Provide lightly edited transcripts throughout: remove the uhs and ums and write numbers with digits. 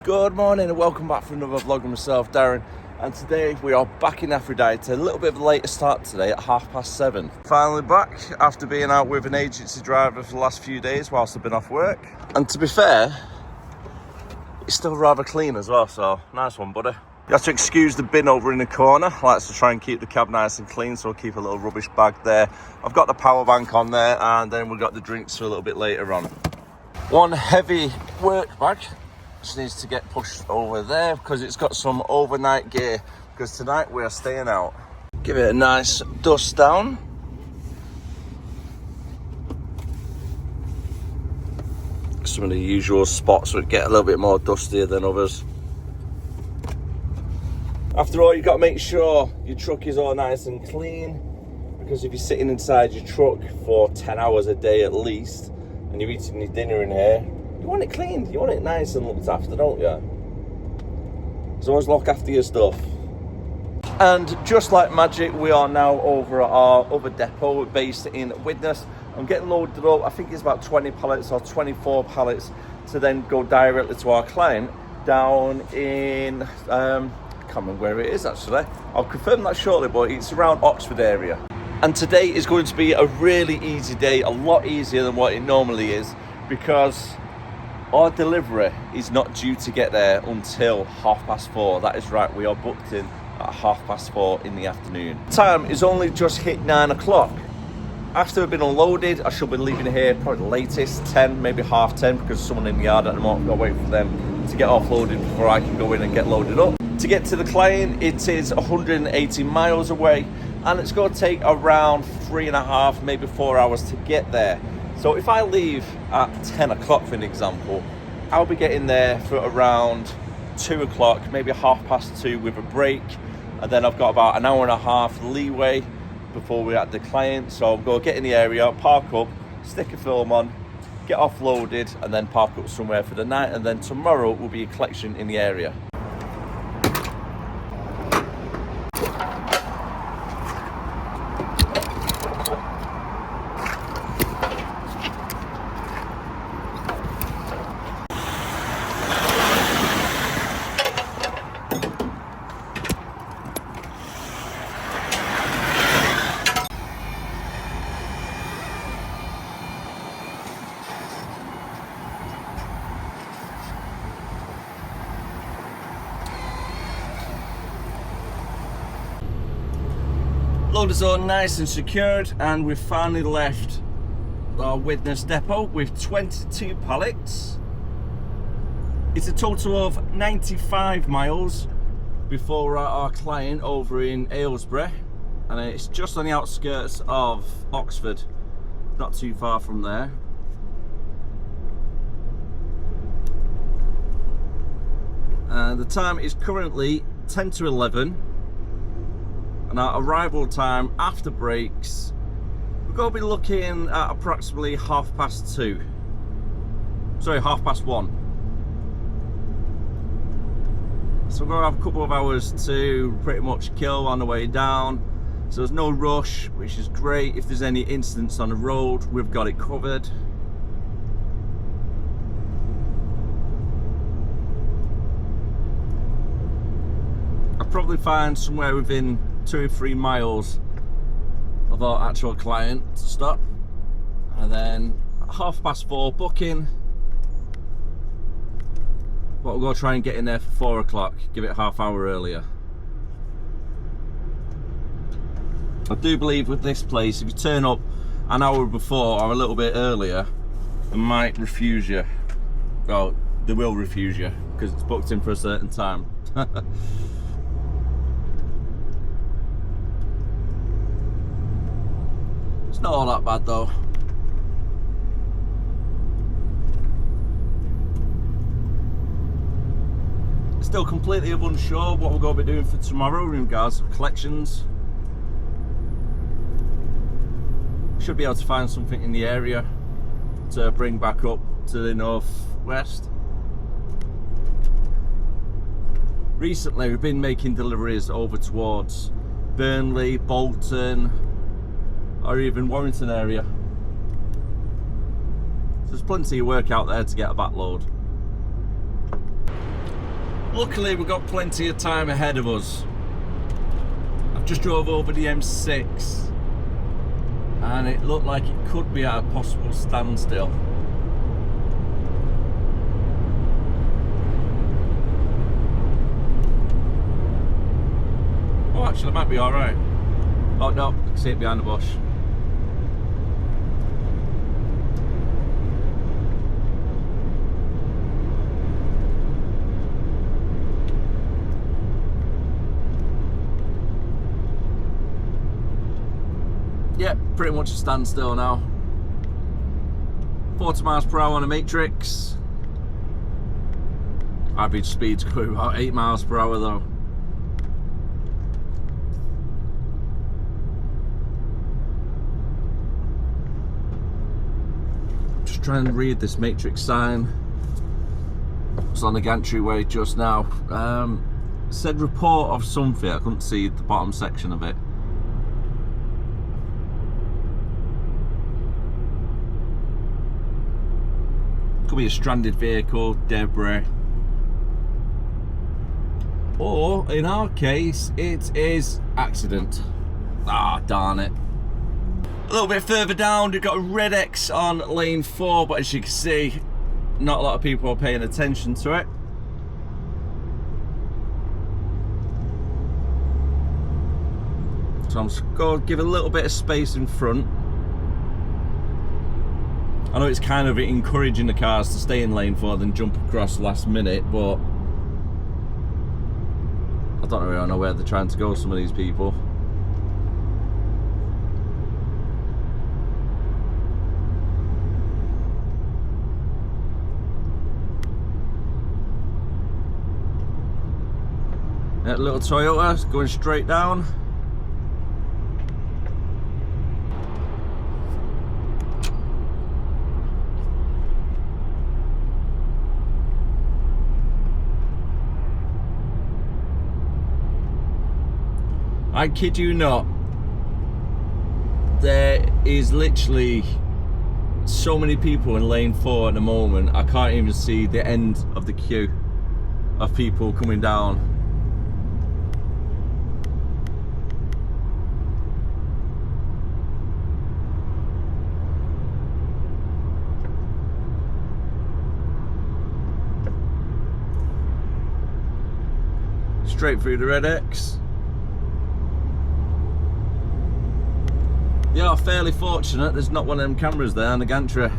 Good morning and welcome back for another vlog with myself, Darren, and today we are back in Aphrodite. A little bit of a later start today at 7:30. Finally back after being out with an agency driver for the last few days whilst I've been off work. And to be fair, it's still rather clean as well, so nice one, buddy. You have to excuse the bin over in the corner. I like to try and keep the cab nice and clean, so I'll keep a little rubbish bag there. I've got the power bank on there, and then we've got the drinks for a little bit later on. One heavy work bag just needs to get pushed over there because it's got some overnight gear, because tonight we are staying out. Give it a nice dust down. Some of the usual spots would get a little bit more dustier than others. After all, you've got to make sure your truck is all nice and clean, because if you're sitting inside your truck for 10 hours a day at least and you're eating your dinner in here, you want it cleaned, you want it nice and looked after, don't you? So always look after your stuff. And just like magic, we are now over at our other depot based in Widnes. I'm getting loaded up, I think it's about 20 pallets or 24 pallets to then go directly to our client down in, I can't remember where it is actually. I'll confirm that shortly, but it's around Oxford area. And today is going to be a really easy day, a lot easier than what it normally is, because our delivery is not due to get there until 4:30. That is right, we are booked in at 4:30 in the afternoon. Time is only just hit 9 o'clock. After we've been unloaded, I should be leaving here probably the latest 10, maybe 10:30, because there's someone in the yard at the moment. I've got to wait for them to get offloaded before I can go in and get loaded up. To get to the client, it is 180 miles away, and it's going to take around 3.5, maybe 4 hours to get there. So if I leave at 10 o'clock, for an example, I'll be getting there for around 2 o'clock, maybe 2:30 with a break. And then I've got about an hour and a half leeway before we're at the client. So I'll go get in the area, park up, stick a film on, get offloaded, and then park up somewhere for the night. And then tomorrow will be a collection in the area. Load is all nice and secured, and we've finally left our Widnes depot with 22 pallets. It's a total of 95 miles before we're at our client over in Aylesbury, and it's just on the outskirts of Oxford, not too far from there. And the time is currently 10 to 11. And our arrival time after breaks, we're going to be looking at approximately 1:30. Sorry, 1:30. So we're going to have a couple of hours to pretty much kill on the way down. So there's no rush, which is great. If there's any incidents on the road, we've got it covered. I'll probably find somewhere within 2 or 3 miles of our actual client to stop, and then 4:30 booking, but we'll go try and get in there for 4 o'clock, give it half hour earlier. I do believe with this place, if you turn up an hour before or a little bit earlier, they might refuse you. Well, they will refuse you because it's booked in for a certain time. Not all that bad though. Still completely unsure what we're going to be doing for tomorrow in regards to collections. Should be able to find something in the area to bring back up to the northwest. Recently we've been making deliveries over towards Burnley, Bolton, or even Warrington area. So there's plenty of work out there to get a back load. Luckily, we've got plenty of time ahead of us. I've just drove over the M6 and it looked like it could be at a possible standstill. Oh, actually, it might be alright. Oh no, I can see it behind the bush. Yep, pretty much a standstill now. 40 miles per hour on a matrix. Average speed's going about 8 miles per hour though. Just trying to read this matrix sign. It's on the gantry way just now. Said report of something. I couldn't see the bottom section of it. Could be a stranded vehicle, debris, or in our case it is accident. Ah, darn it. A little bit further down we've got a red X on lane 4, but as you can see not a lot of people are paying attention to it. So I'm just going to give a little bit of space in front. I know it's kind of encouraging the cars to stay in lane 4 than jump across last minute, but I don't really know where they're trying to go, some of these people. That little Toyota going straight down. I kid you not, there is literally so many people in lane 4 at the moment, I can't even see the end of the queue of people coming down. Straight through the red X. They are fairly fortunate there's not one of them cameras there on the gantry.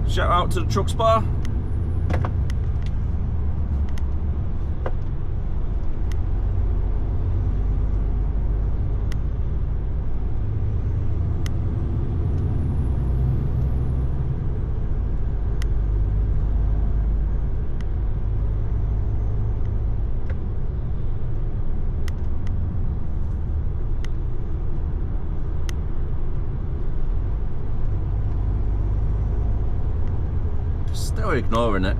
Shout out to the truck spa. Still ignoring it.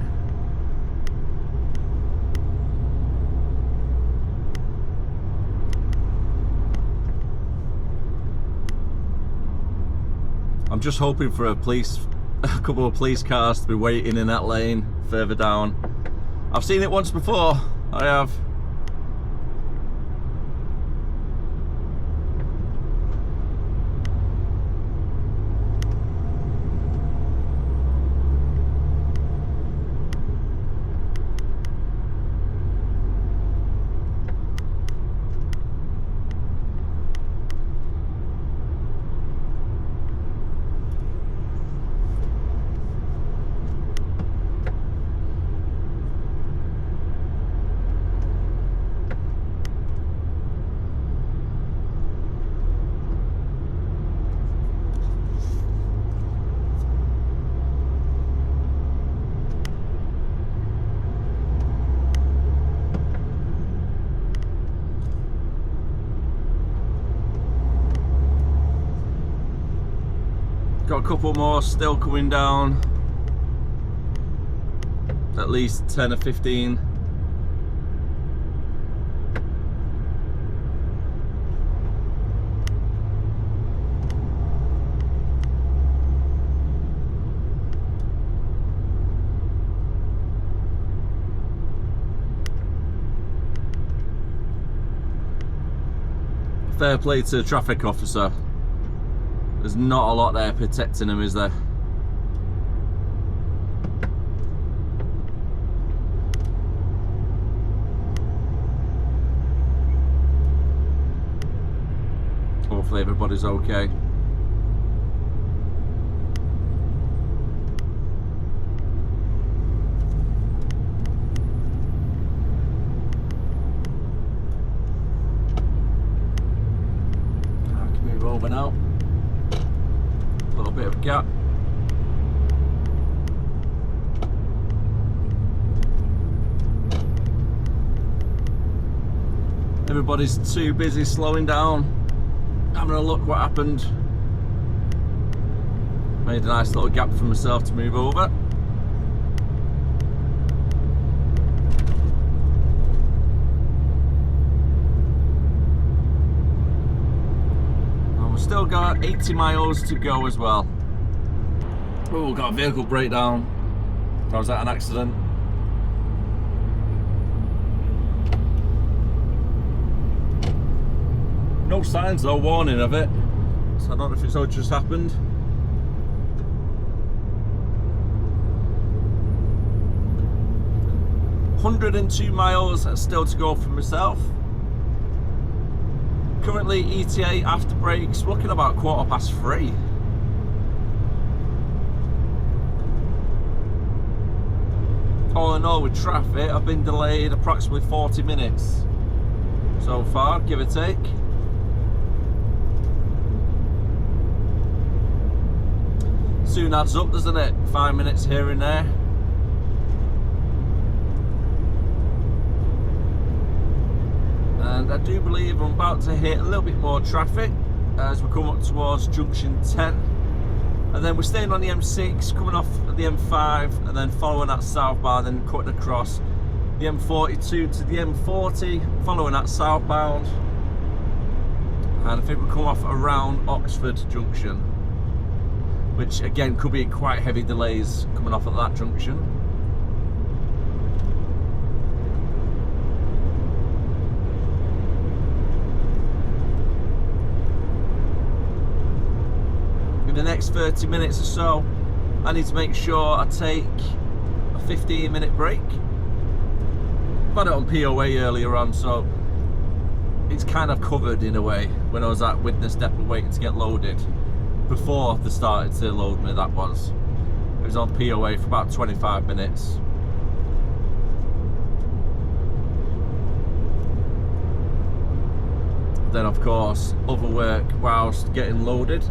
I'm just hoping for a couple of police cars to be waiting in that lane further down. I've seen it once before, I have. Got a couple more still coming down, at least 10 or 15. Fair play to the traffic officer. There's not a lot there protecting him, is there? Hopefully everybody's okay. I can move over now. A little bit of gap. Everybody's too busy slowing down. Having a look what happened. Made a nice little gap for myself to move over. And we've still got 80 miles to go as well. Oh, got a vehicle breakdown. Or was that an accident? No signs, no warning of it, so I don't know if it's all just happened. $102 miles still to go for myself. Currently ETA after brakes looking about 3:15. All in all, with traffic, I've been delayed approximately 40 minutes so far, give or take. Soon adds up, doesn't it? 5 minutes here and there. And I do believe I'm about to hit a little bit more traffic as we come up towards junction 10. And then we're staying on the M6, coming off at the M5, and then following that southbound, then cutting across the M42 to the M40, following that southbound. And I think we come off around Oxford junction, which again could be quite heavy delays coming off at that junction. In the next 30 minutes or so, I need to make sure I take a 15-minute break. I've had it on POA earlier on, so it's kind of covered in a way when I was at Widnes depot waiting to get loaded. Before they started to load me, that was. It was on POA for about 25 minutes. Then of course, other work whilst getting loaded.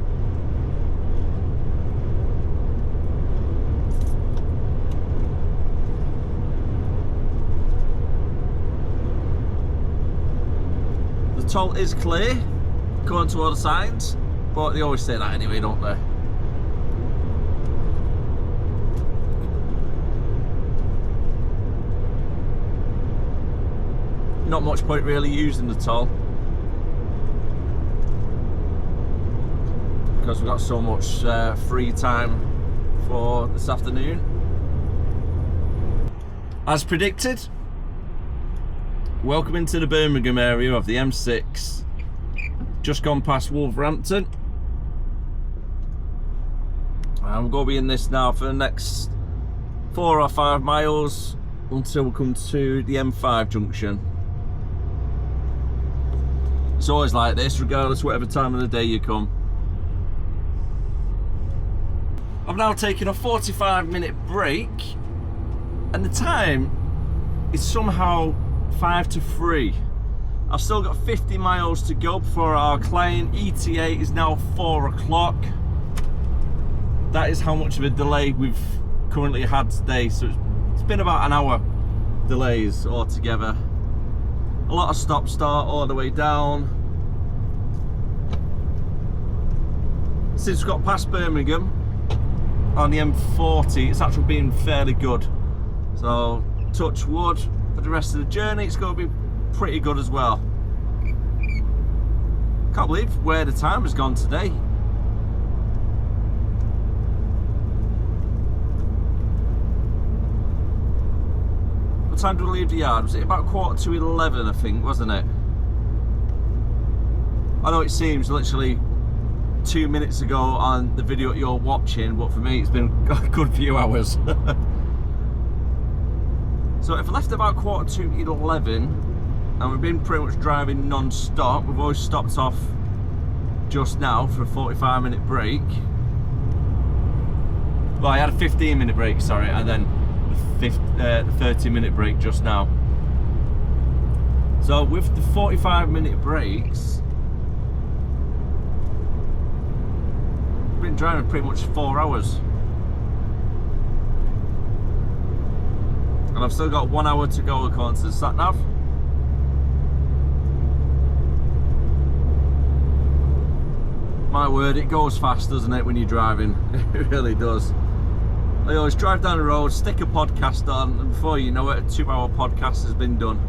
The toll is clear, according to all the signs. But they always say that anyway, don't they? Not much point really using the toll, because we've got so much free time for this afternoon. As predicted, welcome into the Birmingham area of the M6. Just gone past Wolverhampton. I'm going to be in this now for the next 4 or 5 miles until we come to the M5 junction. It's always like this, regardless whatever time of the day you come. I've now taken a 45-minute break, and the time is somehow 5 to 3. I've still got 50 miles to go before our client. ETA is now 4 o'clock. That is how much of a delay we've currently had today. So it's been about an hour delays altogether. A lot of stop start all the way down. Since we got past Birmingham on the M40, it's actually been fairly good. So touch wood, for the rest of the journey it's going to be pretty good as well. Can't believe where the time has gone today. What time did we leave the yard? Was it about 11:15, I think, wasn't it? I know it seems literally 2 minutes ago on the video you're watching, but for me it's been a good few hours. So if I left about 11:15 and we've been pretty much driving non-stop, we've always stopped off just now for a 45-minute break. Well, I had a 15-minute break, sorry, and then the 30-minute break just now. So with the 45-minute breaks, I've been driving pretty much 4 hours. And I've still got 1 hour to go according to the sat-nav. My word, it goes fast, doesn't it, when you're driving? It really does. I always drive down the road, stick a podcast on, and before you know it, a 2-hour podcast has been done.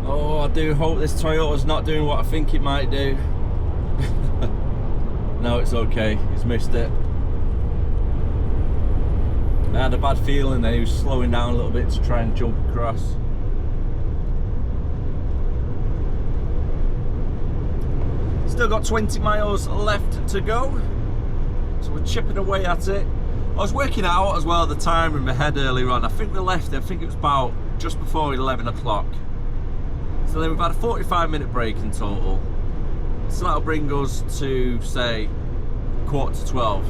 Oh, I do hope this Toyota's not doing what I think it might do. No, it's okay, he's missed it. I had a bad feeling that he was slowing down a little bit to try and jump across. Still got 20 miles left to go, so we're chipping away at it. I was working out as well at the time in my head earlier on. I think we left, I think it was about just before 11 o'clock. So then we've had a 45-minute break in total. So that'll bring us to, say, 11:45.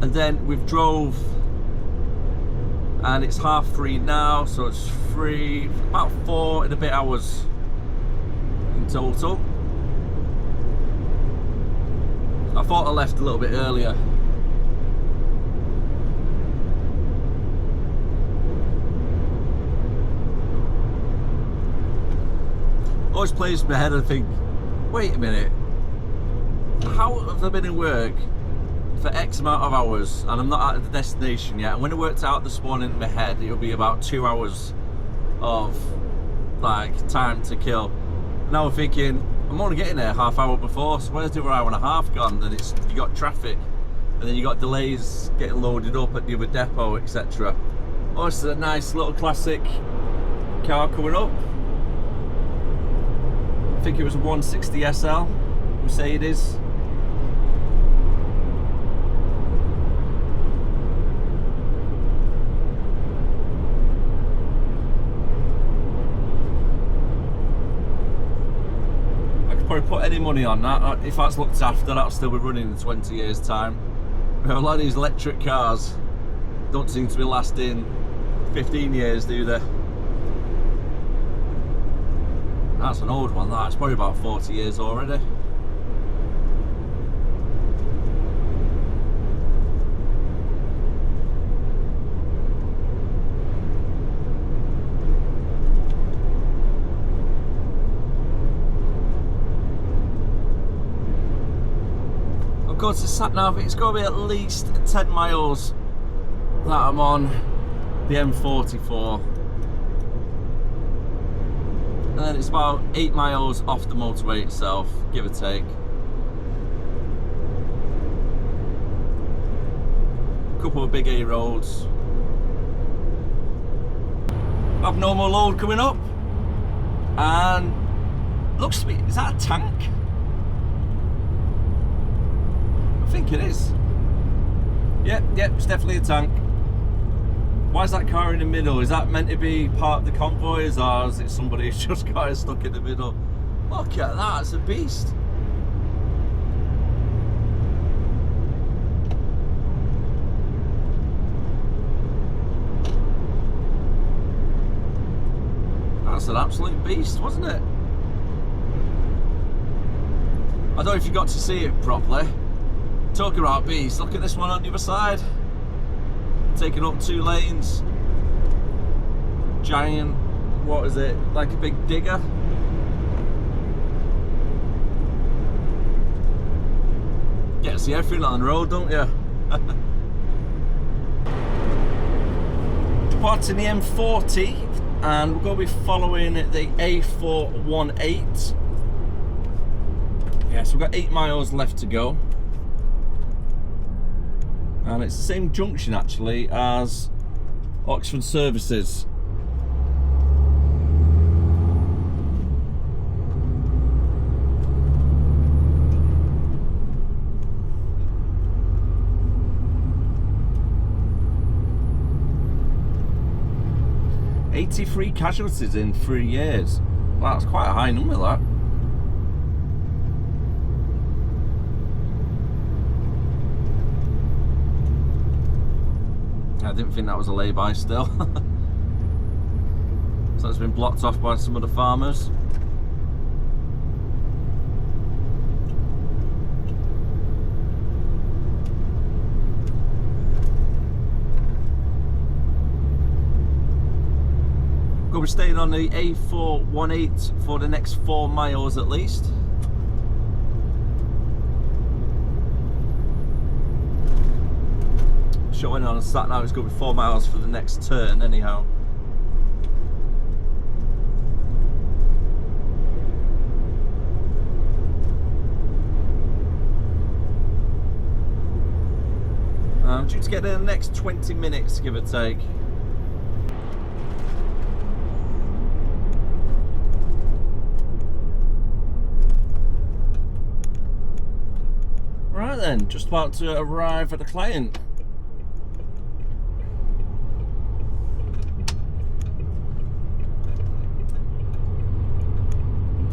And then we've drove, and it's 3:30 now, so it's about 4 and a bit hours in total. I thought I left a little bit earlier. Always plays in my head and think, wait a minute, how have I been in work for X amount of hours and I'm not at the destination yet? And when I worked out this morning in my head, it'll be about 2 hours of like time to kill. Now I'm thinking, I'm only getting there half hour before, so where's the other hour and a half gone? And it's, you got traffic, and then you got delays getting loaded up at the other depot, etc. Oh, it's a nice little classic car coming up. I think it was a 160 SL Mercedes. Probably put any money on that. If that's looked after, that'll still be running in 20 years time. A lot of these electric cars don't seem to be lasting 15 years, do they? That's an old one, that's probably about 40 years already. Go to sat nav, it's going to be at least 10 miles that I'm on the M44, and then it's about 8 miles off the motorway itself, give or take. A couple of big A roads. Abnormal load coming up, and looks to be, is that a tank? I think it is. Yep, it's definitely a tank. Why is that car in the middle? Is that meant to be part of the convoys, or is it somebody who's just got it stuck in the middle? Look at that, it's a beast. That's an absolute beast, wasn't it? I don't know if you got to see it properly. Talking about beast, look at this one on the other side. Taking up 2 lanes. Giant, what is it? Like a big digger. Get to see everything on the road, don't you? Departing the M40, and we're going to be following the A418. Yeah, so we've got 8 miles left to go. And it's the same junction actually as Oxford Services. "83 casualties in 3 years. Wow, that's quite a high number, that. I didn't think that was a lay-by still. So it's been blocked off by some of the farmers. We're staying on the A418 for the next 4 miles at least. Showing on a sat now, it's going to be 4 miles for the next turn anyhow. I'm due to get there in the next 20 minutes, give or take. Right then, just about to arrive at the client.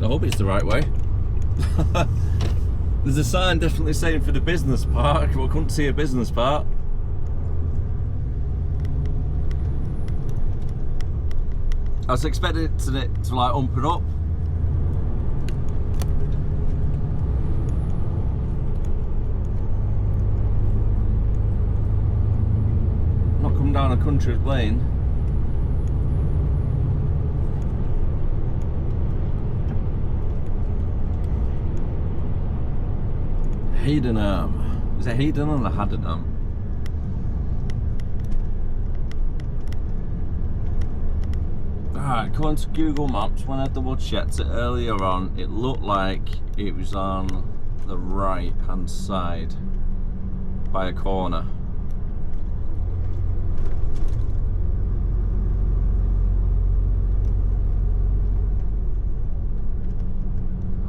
I hope it's the right way. There's a sign definitely saying for the business part, but I couldn't see a business part. I was expecting it to like ump it up. Not come down a country lane. Haydenham. Is it Haydenham or Haddenham? Alright, according to Google Maps, when I double checked it earlier on, it looked like it was on the right hand side by a corner.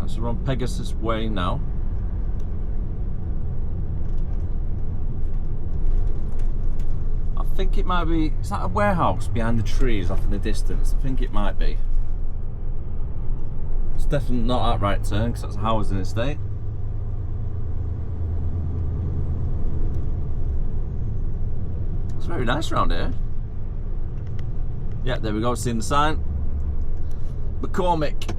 So we're on Pegasus Way now. I think it might be, is that a warehouse behind the trees off in the distance? I think it might be. It's definitely not that right turn because that's a housing estate. It's very nice around here. Yeah, there we go, seeing the sign. McCormick.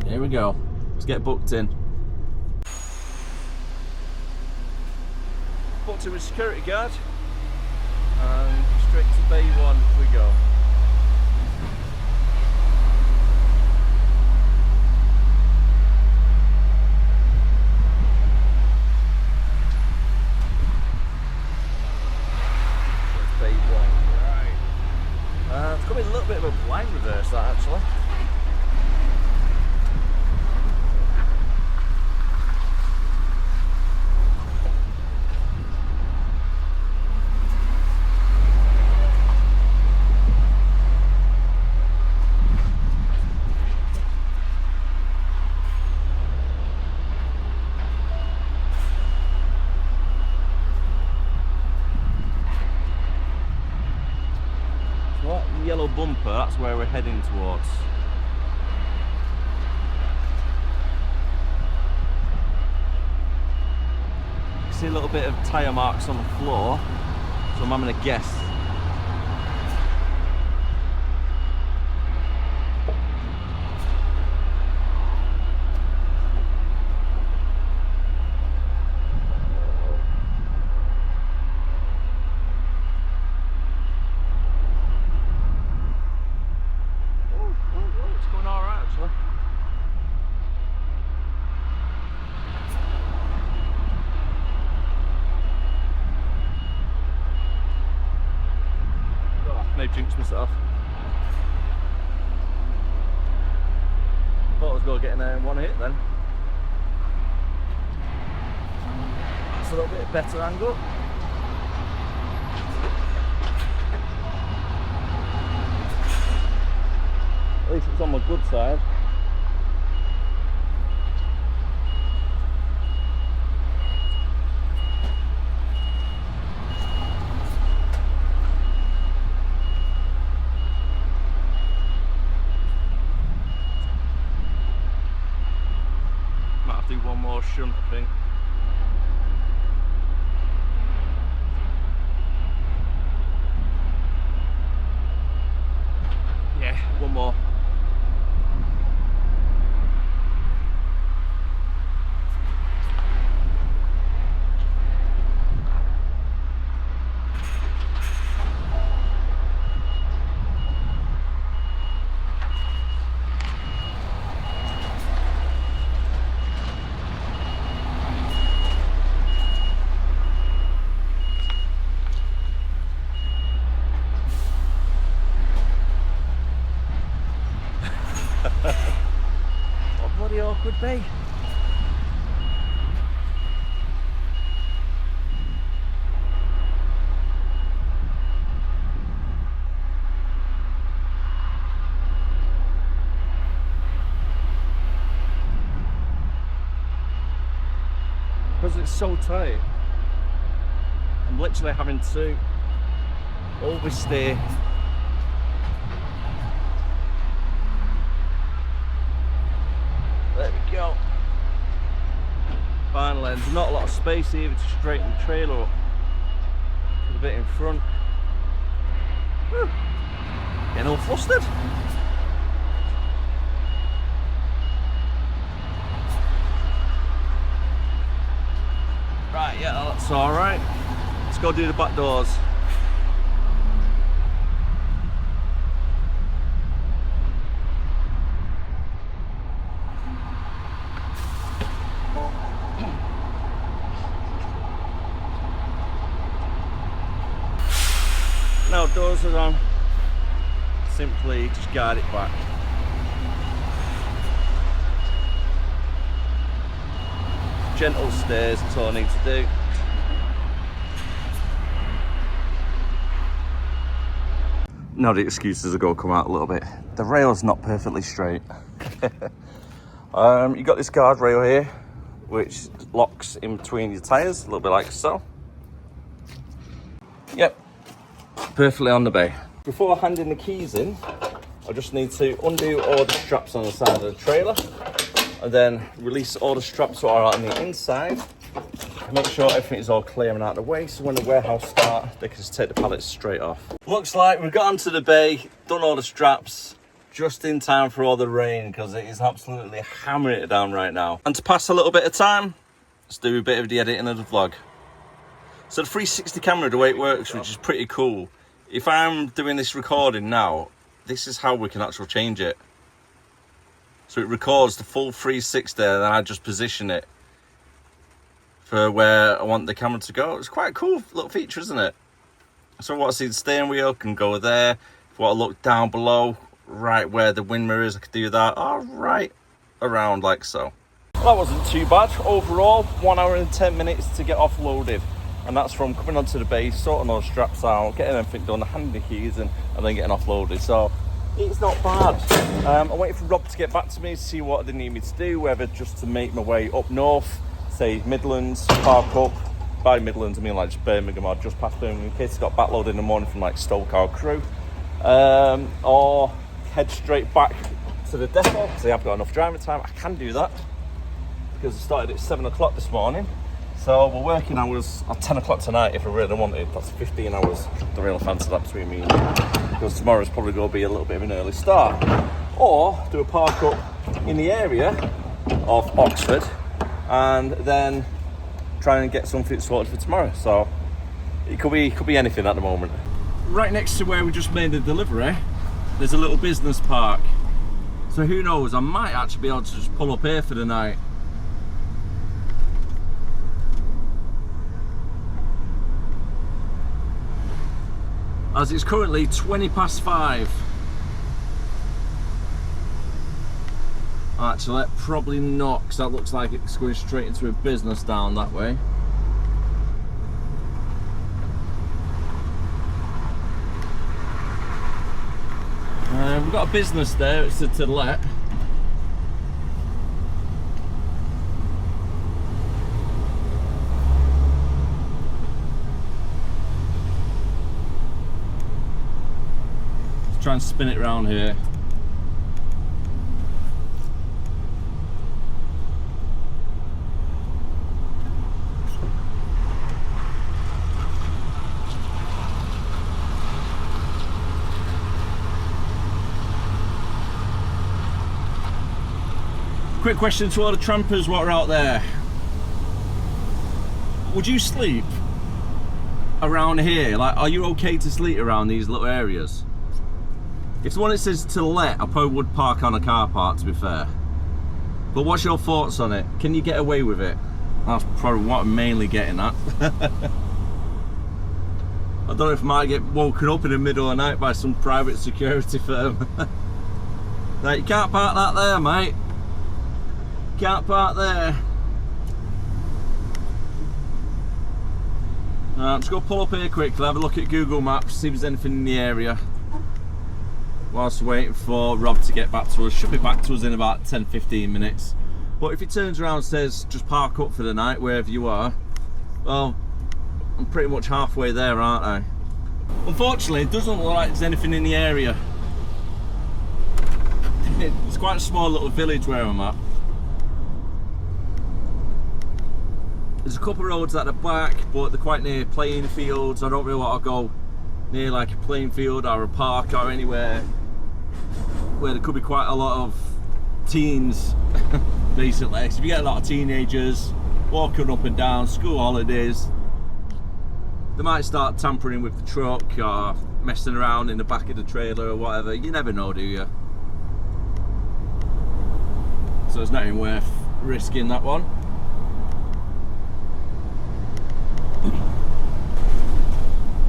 Here we go. Let's get booked in. Booked in with security guard. And straight to Bay 1 we go. That's Bay 1. Right. It's going to be a little bit of a blind reverse that actually. Yellow bumper, that's where we're heading towards. You see a little bit of tyre marks on the floor, so I'm having a guess. nearly jinxed myself. Thought I was going to get in there in one hit then. That's a little bit better angle. At least it's on my good side. Might have to do one more shunt, I think. Yeah, one more. What a bloody awkward bay. Because it's so tight, I'm literally having to oversteer. There we go. Finally, there's not a lot of space either to straighten the trailer up. With a bit in front. Whew. Getting all flustered. Right, yeah, that's alright. Let's go do the back doors. Now doors are on, simply just guide it back. Gentle stairs, that's all I need to do. Now the excuses are going to come out a little bit. The rail's not perfectly straight. You got this guardrail here, which locks in between your tyres, a little bit like so. Yep. Perfectly on the bay. Before handing the keys in, I just need to undo all the straps on the side of the trailer and then release all the straps that are on the inside. Make sure everything is all clear and out of the way, so when the warehouse start, they can just take the pallets straight off. Looks like we've got onto the bay, done all the straps, just in time for all the rain, because it is absolutely hammering it down right now. And to pass a little bit of time, let's do a bit of the editing of the vlog. So the 360 camera, the way it works, which is pretty cool. If I'm doing this recording now, this is how we can actually change it. So it records the full 360 and then I just position it for where I want the camera to go. It's quite a cool little feature, isn't it? So I want to see the steering wheel, can go there. If I want to look down below, right where the wind mirror is, I could do that. All right around like so. Well, that wasn't too bad. Overall, 1 hour and 10 minutes to get offloaded. And that's from coming onto the base, sorting those straps out, getting everything done, handing the keys in, and then getting offloaded. So it's not bad. I'm waiting for Rob to get back to me to see what they need me to do, whether just to make my way up north, say Midlands, park up. By Midlands, I mean like just Birmingham or just past Birmingham in case I got backloaded in the morning from like Stoke or Crewe. Or head straight back to the depot, because I have got enough driving time. I can do that, because I started at 7 o'clock this morning. So we're working hours at 10 o'clock tonight if I really wanted. That's 15 hours. Don't really fancy that between me and you, because tomorrow's probably going to be a little bit of an early start. Or do a park up in the area of Oxford and then try and get something sorted for tomorrow. So it could be anything at the moment. Right next to where we just made the delivery, there's a little business park. So who knows, I might actually be able to just pull up here for the night. as it's currently 5:20. Actually, probably not, because that looks like it's going straight into a business down that way. We've got a business there, it's to let. Let's try and spin it around here. Quick question to all the trampers what are out there. Would you sleep around here? Like, are you okay to sleep around these little areas? If the one that says to let, I probably would park on a car park, to be fair. But what's your thoughts on it? Can you get away with it? That's probably what I'm mainly getting at. I don't know if I might get woken up in the middle of the night by some private security firm. Like, you can't park that there, mate. Can't park there. I'm just going to pull up here quickly, have a look at Google Maps, see if there's anything in the area. Whilst waiting for Rob to get back to us. Should be back to us in about 10-15 minutes. But if he turns around and says, just park up for the night, wherever you are, well, I'm pretty much halfway there, aren't I? Unfortunately, it doesn't look like there's anything in the area. It's quite a small little village where I'm at. There's a couple of roads at the back, but they're quite near playing fields. I don't really want to go near like a playing field or a park or anywhere where there could be quite a lot of teens, basically. Because if you get a lot of teenagers walking up and down, school holidays, they might start tampering with the truck or messing around in the back of the trailer or whatever. You never know, do you? So it's not even worth risking that one.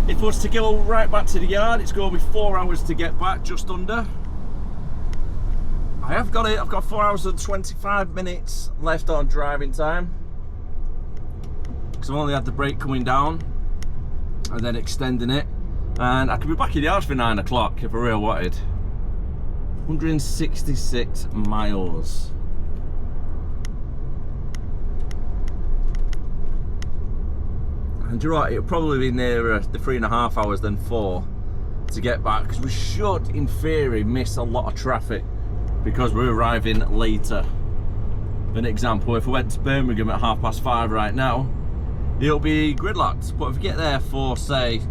If it was to go right back to the yard, it's going to be 4 hours to get back, just under. I have got it, I've got 4 hours and 25 minutes left on driving time. Because I've only had the brake coming down and then extending it. And I could be back in the yard for 9 o'clock if I really wanted. 166 miles. And you're right, it'll probably be nearer the 3.5 hours than 4 to get back, because we should, in theory, miss a lot of traffic because we're arriving later. For an example, if we went to Birmingham at 5:30 right now, it'll be gridlocked. But if we get there for, say,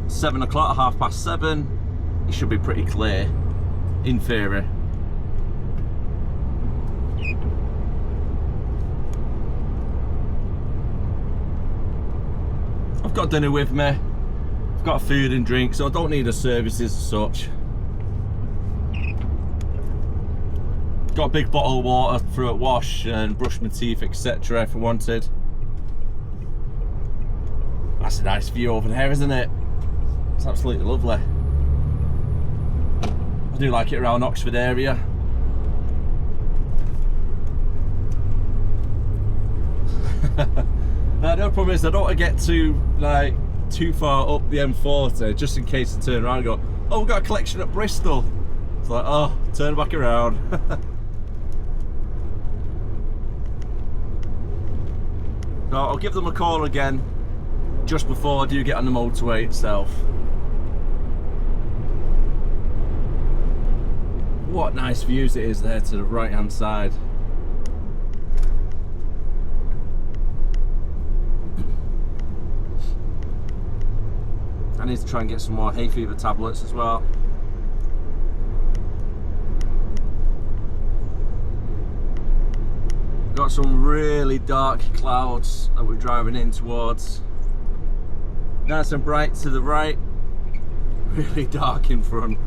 7 o'clock, 7:30, it should be pretty clear, in theory. I've got dinner with me, I've got food and drink, so I don't need the services as such. Got a big bottle of water for a wash and brush my teeth, etc. if I wanted. That's a nice view over there, isn't it? It's absolutely lovely. I do like it around Oxford area. Now, the other problem is I don't want to get too far up the M40 just in case I turn around and go, oh, we've got a collection at Bristol. It's like, oh, turn back around. So I'll give them a call again just before I do get on the motorway itself. What nice views it is there to the right hand side. I need to try and get some more hay fever tablets as well. Got some really dark clouds that we're driving in towards. Nice and bright to the right, really dark in front.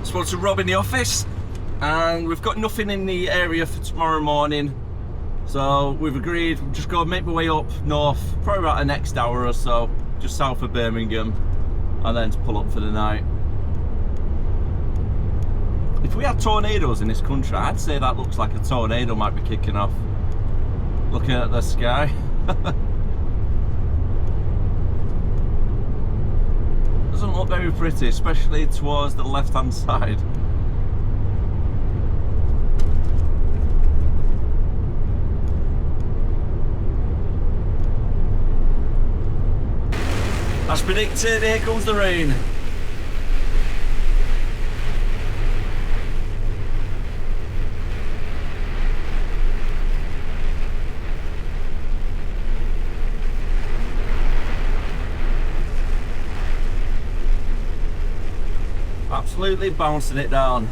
Spoke to Rob in the office and we've got nothing in the area for tomorrow morning. So we've agreed we'll just go and make my way up north, probably about the next hour or so, just south of Birmingham. and then to pull up for the night. If we had tornadoes in this country, I'd say that looks like a tornado might be kicking off. Looking at the sky. Doesn't look very pretty, especially towards the left hand side. As predicted, here comes the rain. Absolutely bouncing it down.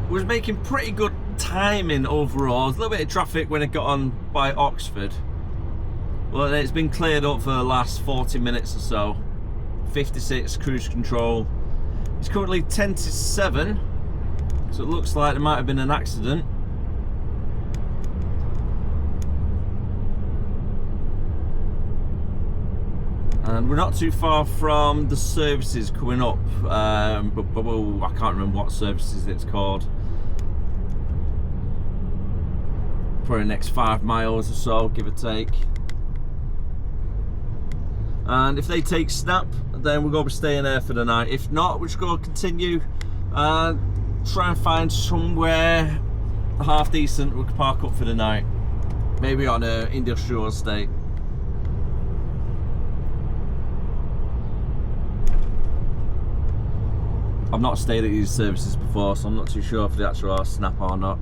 Was making pretty good timing overall. There's a little bit of traffic when it got on by Oxford. Well, it's been cleared up for the last 40 minutes or so. 56 cruise control. It's currently 10 to 7, so it looks like there might have been an accident. And we're not too far from the services coming up. I can't remember what services it's called. Probably the next 5 miles or so, give or take. And if they take snap, then we're going to be staying there for the night. If not, we're just going to continue and try and find somewhere half decent we can park up for the night. Maybe on an industrial estate. I've not stayed at these services before, so I'm not too sure if they actually are snap or not.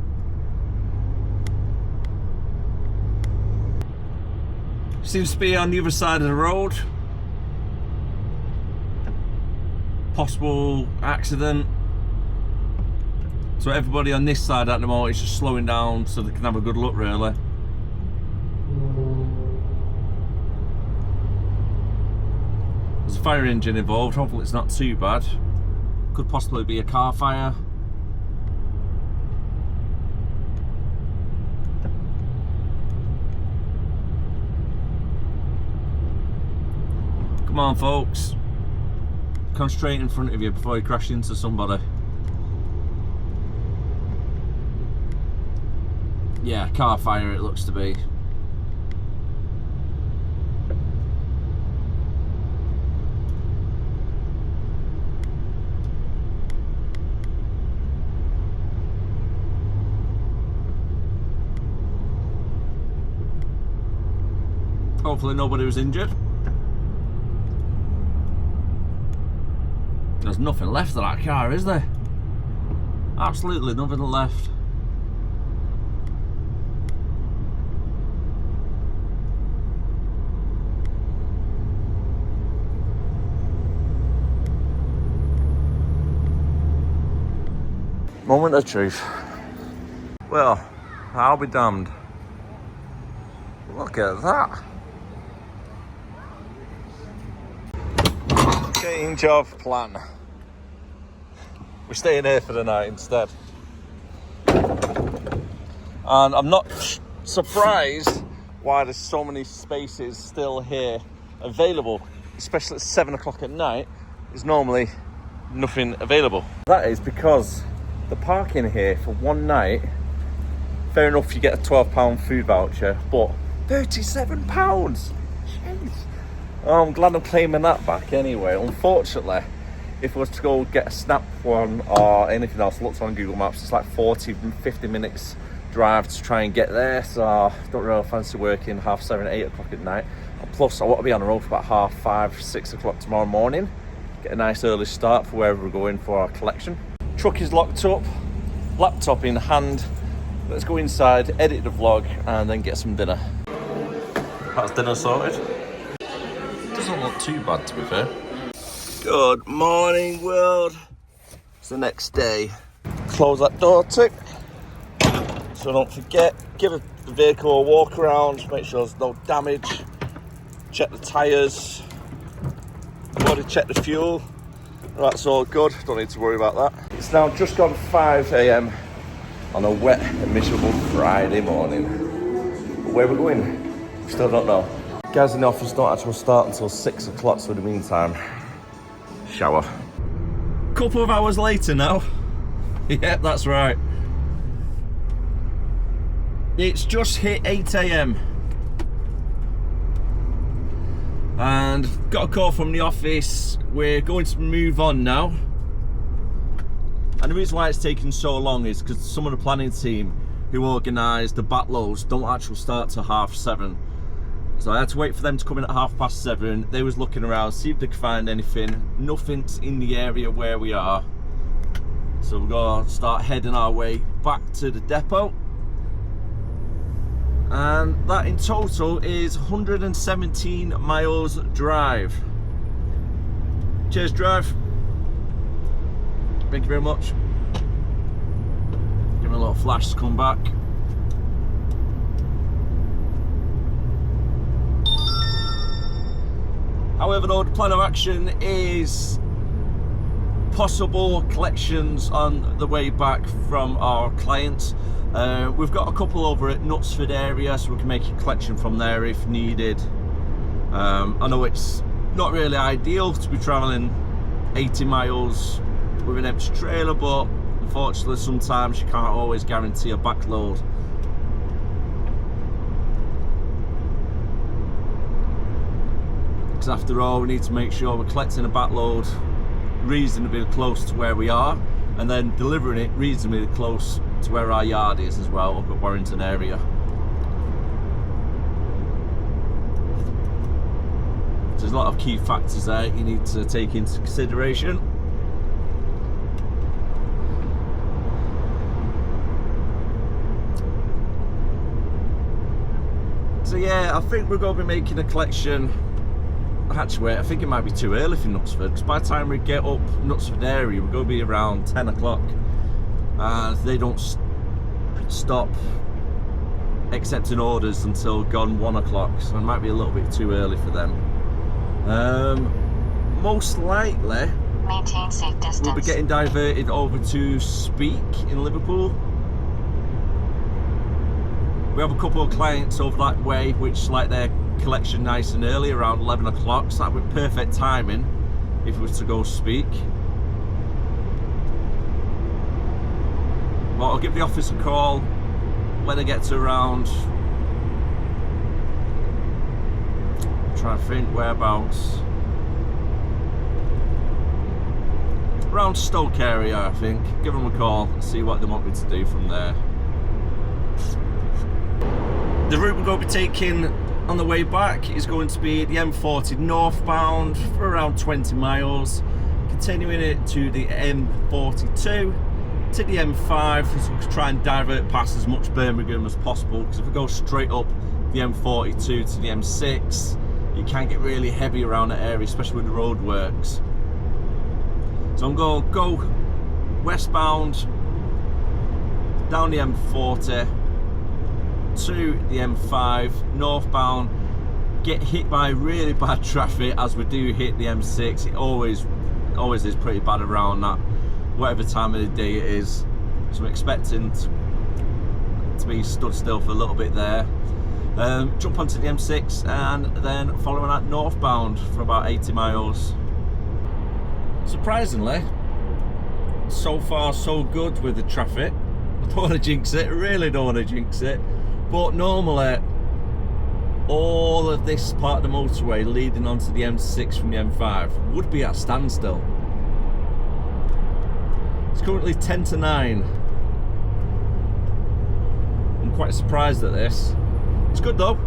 Seems to be on the other side of the road. Possible accident. So everybody on this side at the moment is just slowing down so they can have a good look, really. There's a fire engine involved, hopefully it's not too bad. Could possibly be a car fire. Come on, folks. Concentrate in front of you before you crash into somebody. Yeah, car fire it looks to be. Hopefully nobody was injured. There's nothing left of that car, is there? Absolutely nothing left. Moment of truth. Well, I'll be damned. Look at that. Change of plan. We're staying here for the night instead. And I'm not surprised why there's so many spaces still here available, especially at 7 o'clock at night. There's normally nothing available. That is because the parking here for one night, fair enough you get a £12 food voucher, but £37? Jeez. Oh, I'm glad I'm claiming that back anyway. Unfortunately, if I was to go get a snap one or anything else, looks on Google Maps, it's like 40-50 minutes drive to try and get there. So I don't really fancy working 7:30, 8 o'clock at night. And plus, I want to be on the road for about 5:30, 6 o'clock tomorrow morning. Get a nice early start for wherever we're going for our collection. Truck is locked up, laptop in hand. Let's go inside, edit the vlog, and then get some dinner. That's dinner sorted. Doesn't look too bad, to be fair. Good morning, world. It's the next day. Close that door tick, so don't forget. Give the vehicle a walk around, make sure there's no damage. Check the tyres. Already checked the fuel. That's all good, don't need to worry about that. It's now just gone 5 AM on a wet and miserable Friday morning. The where we're going, we still don't know. Guys in the office don't actually start until 6 o'clock, so in the meantime, shower. Couple of hours later now. Yep, that's right. It's just hit 8 AM. And got a call from the office. We're going to move on now. And the reason why it's taken so long is because some of the planning team who organised the backloads don't actually start till 7:30. So I had to wait for them to come in at 7:30. They was looking around, see if they could find anything. Nothing's in the area where we are. So we're gonna start heading our way back to the depot. And that in total is 117 miles drive. Cheers, drive. Thank you very much. Give me a little flash to come back. However, though, the plan of action is possible collections on the way back from our clients. We've got a couple over at Knutsford area, so we can make a collection from there if needed. I know it's not really ideal to be travelling 80 miles with an empty trailer, but unfortunately sometimes you can't always guarantee a backload. Because after all, we need to make sure we're collecting a backload reasonably close to where we are, and then delivering it reasonably close to where our yard is as well, up at Warrington area. So there's a lot of key factors there you need to take into consideration. So yeah, I think we're going to be making a collection. Actually, I think it might be too early for Knutsford, because by the time we get up Knutsford area, we're going to be around 10 o'clock. And they don't stop accepting orders until gone 1 o'clock, so it might be a little bit too early for them. Most likely, maintain safe distance. We'll be getting diverted over to Speak in Liverpool. We have a couple of clients over that way which like their collection nice and early, around 11 o'clock, so that would be perfect timing if we was to go Speak. Well, I'll give the office a call when I get to around, I'm trying to think whereabouts, around Stoke area I think. Give them a call and see what they want me to do from there. The route we're going to be taking on the way back is going to be the M40 northbound for around 20 miles, continuing it to the M42, to the M5, so we can try and divert past as much Birmingham as possible, because if we go straight up the M42 to the M6, you can get really heavy around that area, especially with the road works. So I'm going to go westbound down the M40 to the M5, northbound, get hit by really bad traffic as we do hit the M6. It always is pretty bad around that, whatever time of the day it is. So I'm expecting to be stood still for a little bit there. Jump onto the M6 and then following that northbound for about 80 miles. Surprisingly, so far so good with the traffic. I don't want to jinx it, I really don't want to jinx it. But normally, all of this part of the motorway leading onto the M6 from the M5 would be at a standstill. It's currently 10 to 9. I'm quite surprised at this. It's good though,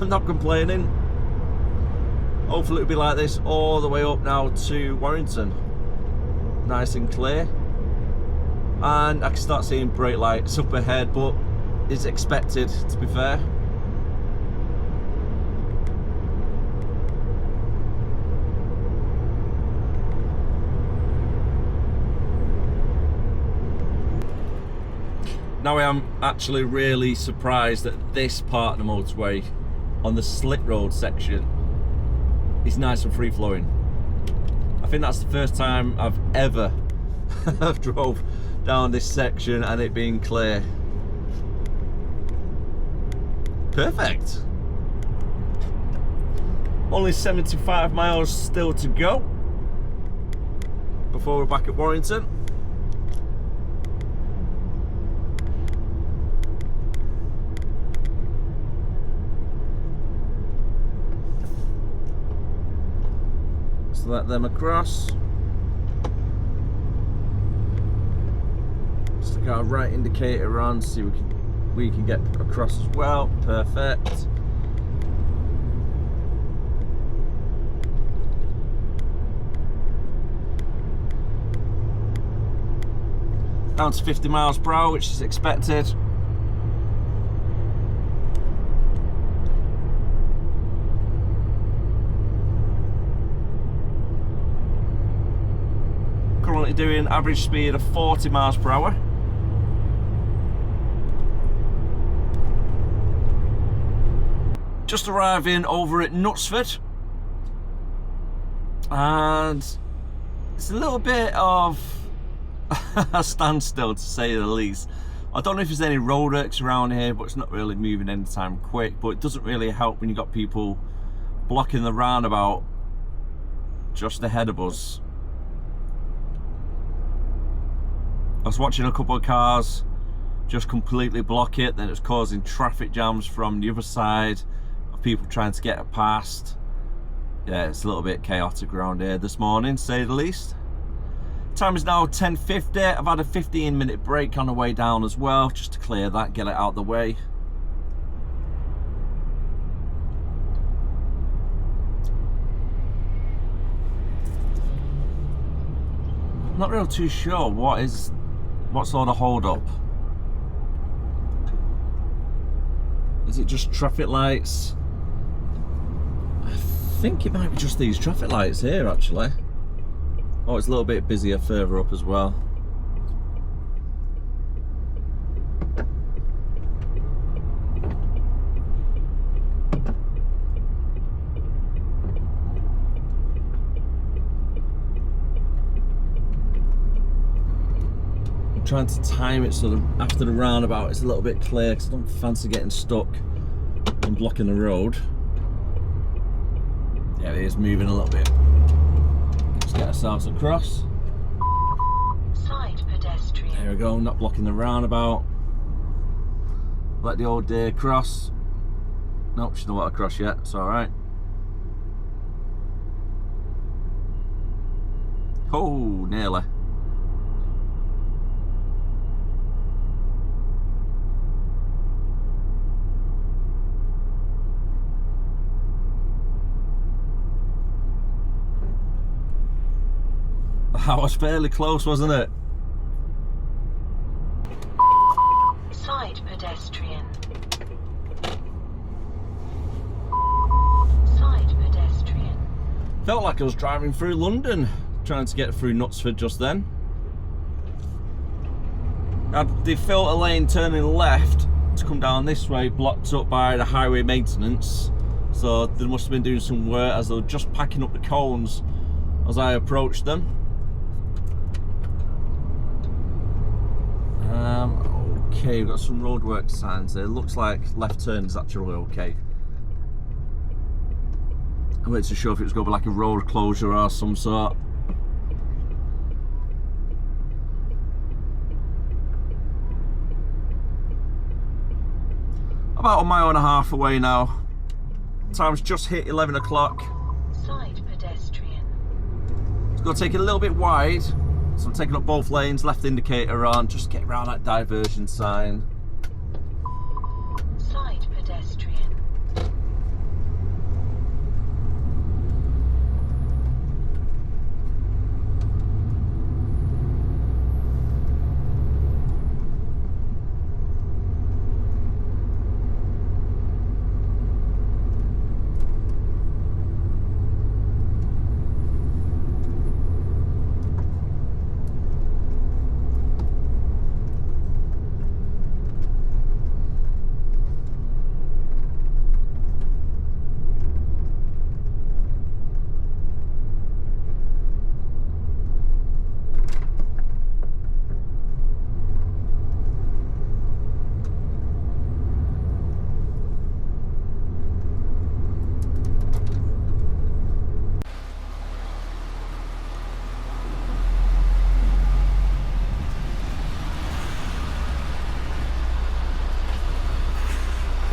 I'm not complaining. Hopefully it'll be like this all the way up now to Warrington. Nice and clear. And I can start seeing brake lights up ahead, but it's expected, to be fair. Now I am actually really surprised that this part of the motorway on the slick road section is nice and free flowing. I think that's the first time I've ever drove down this section and it being clear. Perfect. Only 75 miles still to go before we're back at Warrington. So let them across. Stick our right indicator on, see if we can get across as well. Perfect. Down to 50 miles per hour, which is expected. Currently doing average speed of 40 miles per hour. Just arriving over at Knutsford, and it's a little bit of a standstill, to say the least. I don't know if there's any roadworks around here, but it's not really moving anytime quick. But it doesn't really help when you've got people blocking the roundabout just ahead of us. I was watching a couple of cars just completely block it, then it's causing traffic jams from the other side of people trying to get past. Yeah, it's a little bit chaotic around here this morning, to say the least. Time is now 10:50. I've had a 15-minute break on the way down as well, just to clear that, get it out of the way. I'm not really too sure what sort of hold up. Is it just traffic lights? I think it might be just these traffic lights here, actually. Oh, it's a little bit busier further up as well. I'm trying to time it so that after the roundabout it's a little bit clear, because I don't fancy getting stuck and blocking the road. Yeah, it is moving a little bit. Get ourselves across. Side pedestrian. There we go, not blocking the roundabout. Let the old dear cross. Nope, she don't want to cross yet, it's alright. Oh, nearly. That was fairly close, wasn't it? Side pedestrian. Side pedestrian. Felt like I was driving through London, trying to get through Knutsford just then. Had the filter lane turning left to come down this way blocked up by the highway maintenance, so they must have been doing some work as they were just packing up the cones as I approached them. Okay, we've got some roadwork signs there. Looks like left turn is actually okay. I wasn't too sure if it was going to be like a road closure or some sort. About a mile and a half away now. Time's just hit 11 o'clock. Side pedestrian. It's going to take it a little bit wide. So I'm taking up both lanes, left indicator on, just get around that diversion sign. Side pedestrian.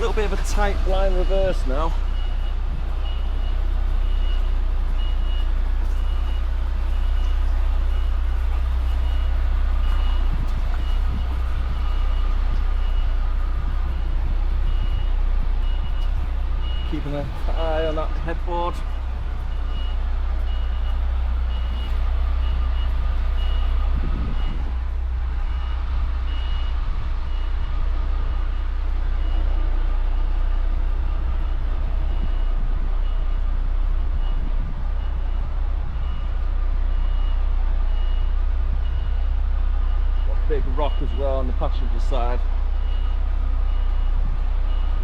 little bit of a tight blind reverse now. Keeping an eye on that headboard. Big rock as well on the passenger side.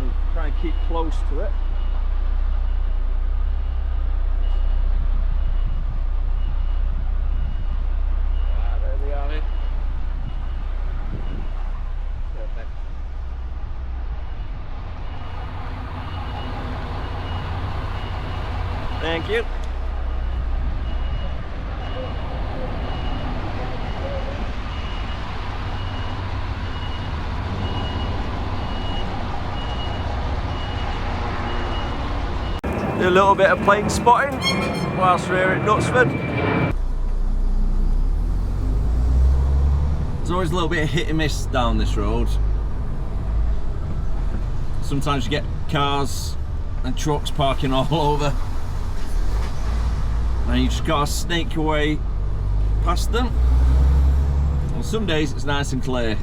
We'll try and keep close to it. There we are. Perfect. Thank you. Do a little bit of plane spotting whilst we're at Knutsford. There's always a little bit of hit and miss down this road. Sometimes you get cars and trucks parking all over, and you just gotta snake your way past them. On some days it's nice and clear.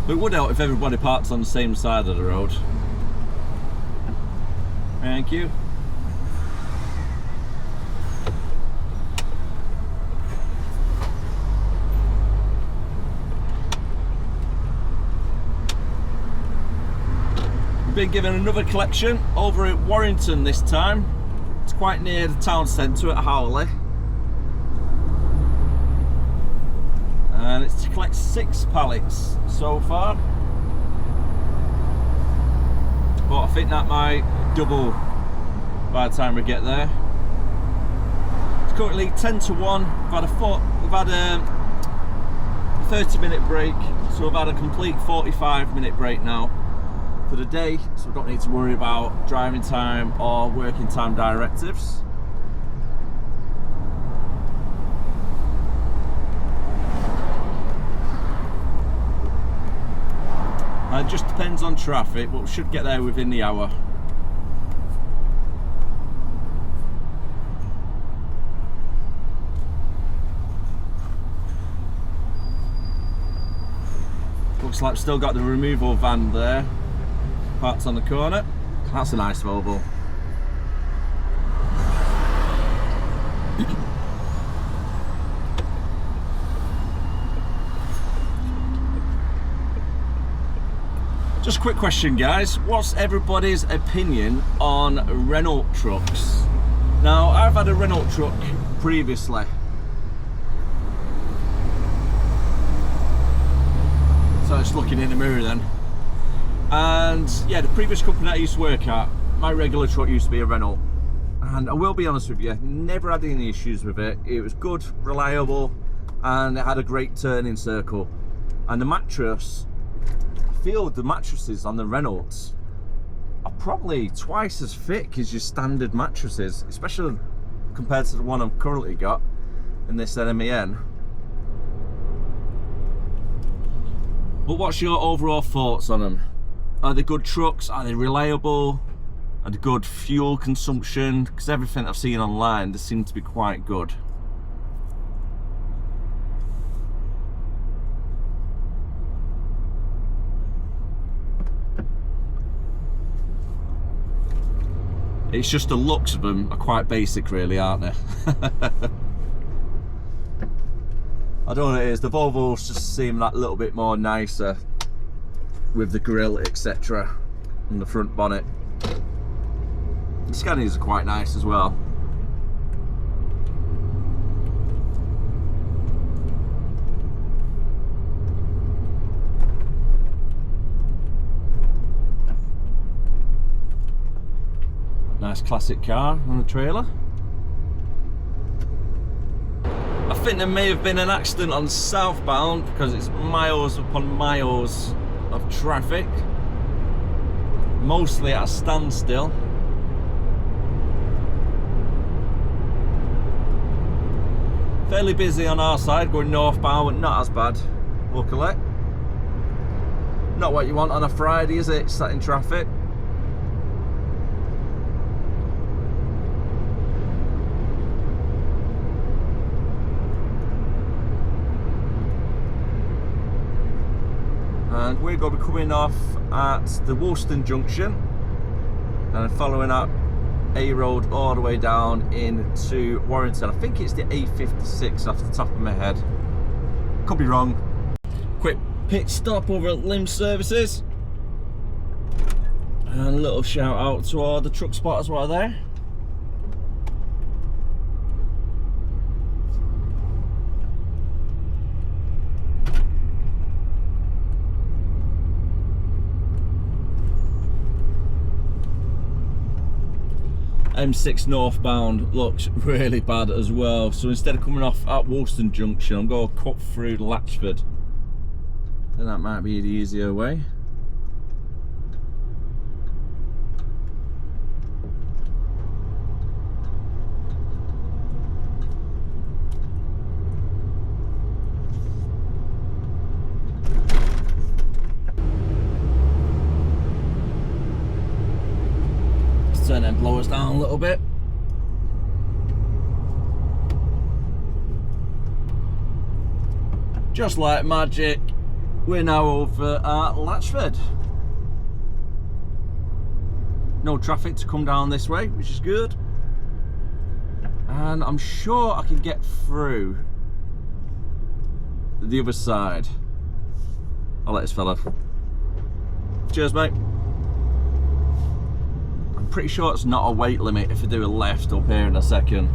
But it would help if everybody parks on the same side of the road. Thank you. We've been given another collection over at Warrington this time. It's quite near the town centre at Howley. And it's to collect 6 pallets so far. But I think that might double by the time we get there. It's currently 10 to 1. We've had a 30-minute break, so we've had a complete 45-minute break now for the day, so we don't need to worry about driving time or working time directives. And it just depends on traffic, but we should get there within the hour. Looks like we've still got the removal van there, parked on the corner. That's a nice Volvo. Just a quick question, guys. What's everybody's opinion on Renault trucks? Now, I've had a Renault truck previously. So just looking in the mirror then. And yeah, the previous company that I used to work at, my regular truck used to be a Renault. And I will be honest with you, never had any issues with it. It was good, reliable, and it had a great turning circle. And the mattress, I feel the mattresses on the Renaults are probably twice as thick as your standard mattresses, especially compared to the one I've currently got in this NMEN. But what's your overall thoughts on them? Are they good trucks? Are they reliable? Are they good fuel consumption? Because everything I've seen online, they seem to be quite good. It's just the looks of them are quite basic really, aren't they? I don't know what it is, the Volvos just seem that little bit more nicer with the grille, etc. and the front bonnet. The Scanias are quite nice as well. Nice classic car on the trailer. I think there may have been an accident on southbound because it's miles upon miles of traffic, mostly at a standstill. Fairly busy on our side, going northbound, but not as bad, luckily. Not what you want on a Friday, is it? Sat in traffic. And we're going to be coming off at the Woolston Junction and following up A Road all the way down into Warrington. I think it's the A56 off the top of my head. Could be wrong. Quick pit stop over at Limb Services. And a little shout out to all the truck spotters while there. M6 northbound looks really bad as well, so instead of coming off at Woolston Junction, I'm going to cut through Latchford, and that might be the easier way. Turn them blowers down a little bit. Just like magic, we're now over at Latchford. No traffic to come down this way, which is good. And I'm sure I can get through the other side. I'll let this fella. Cheers, mate. Pretty sure it's not a weight limit if I do a left up here in a second.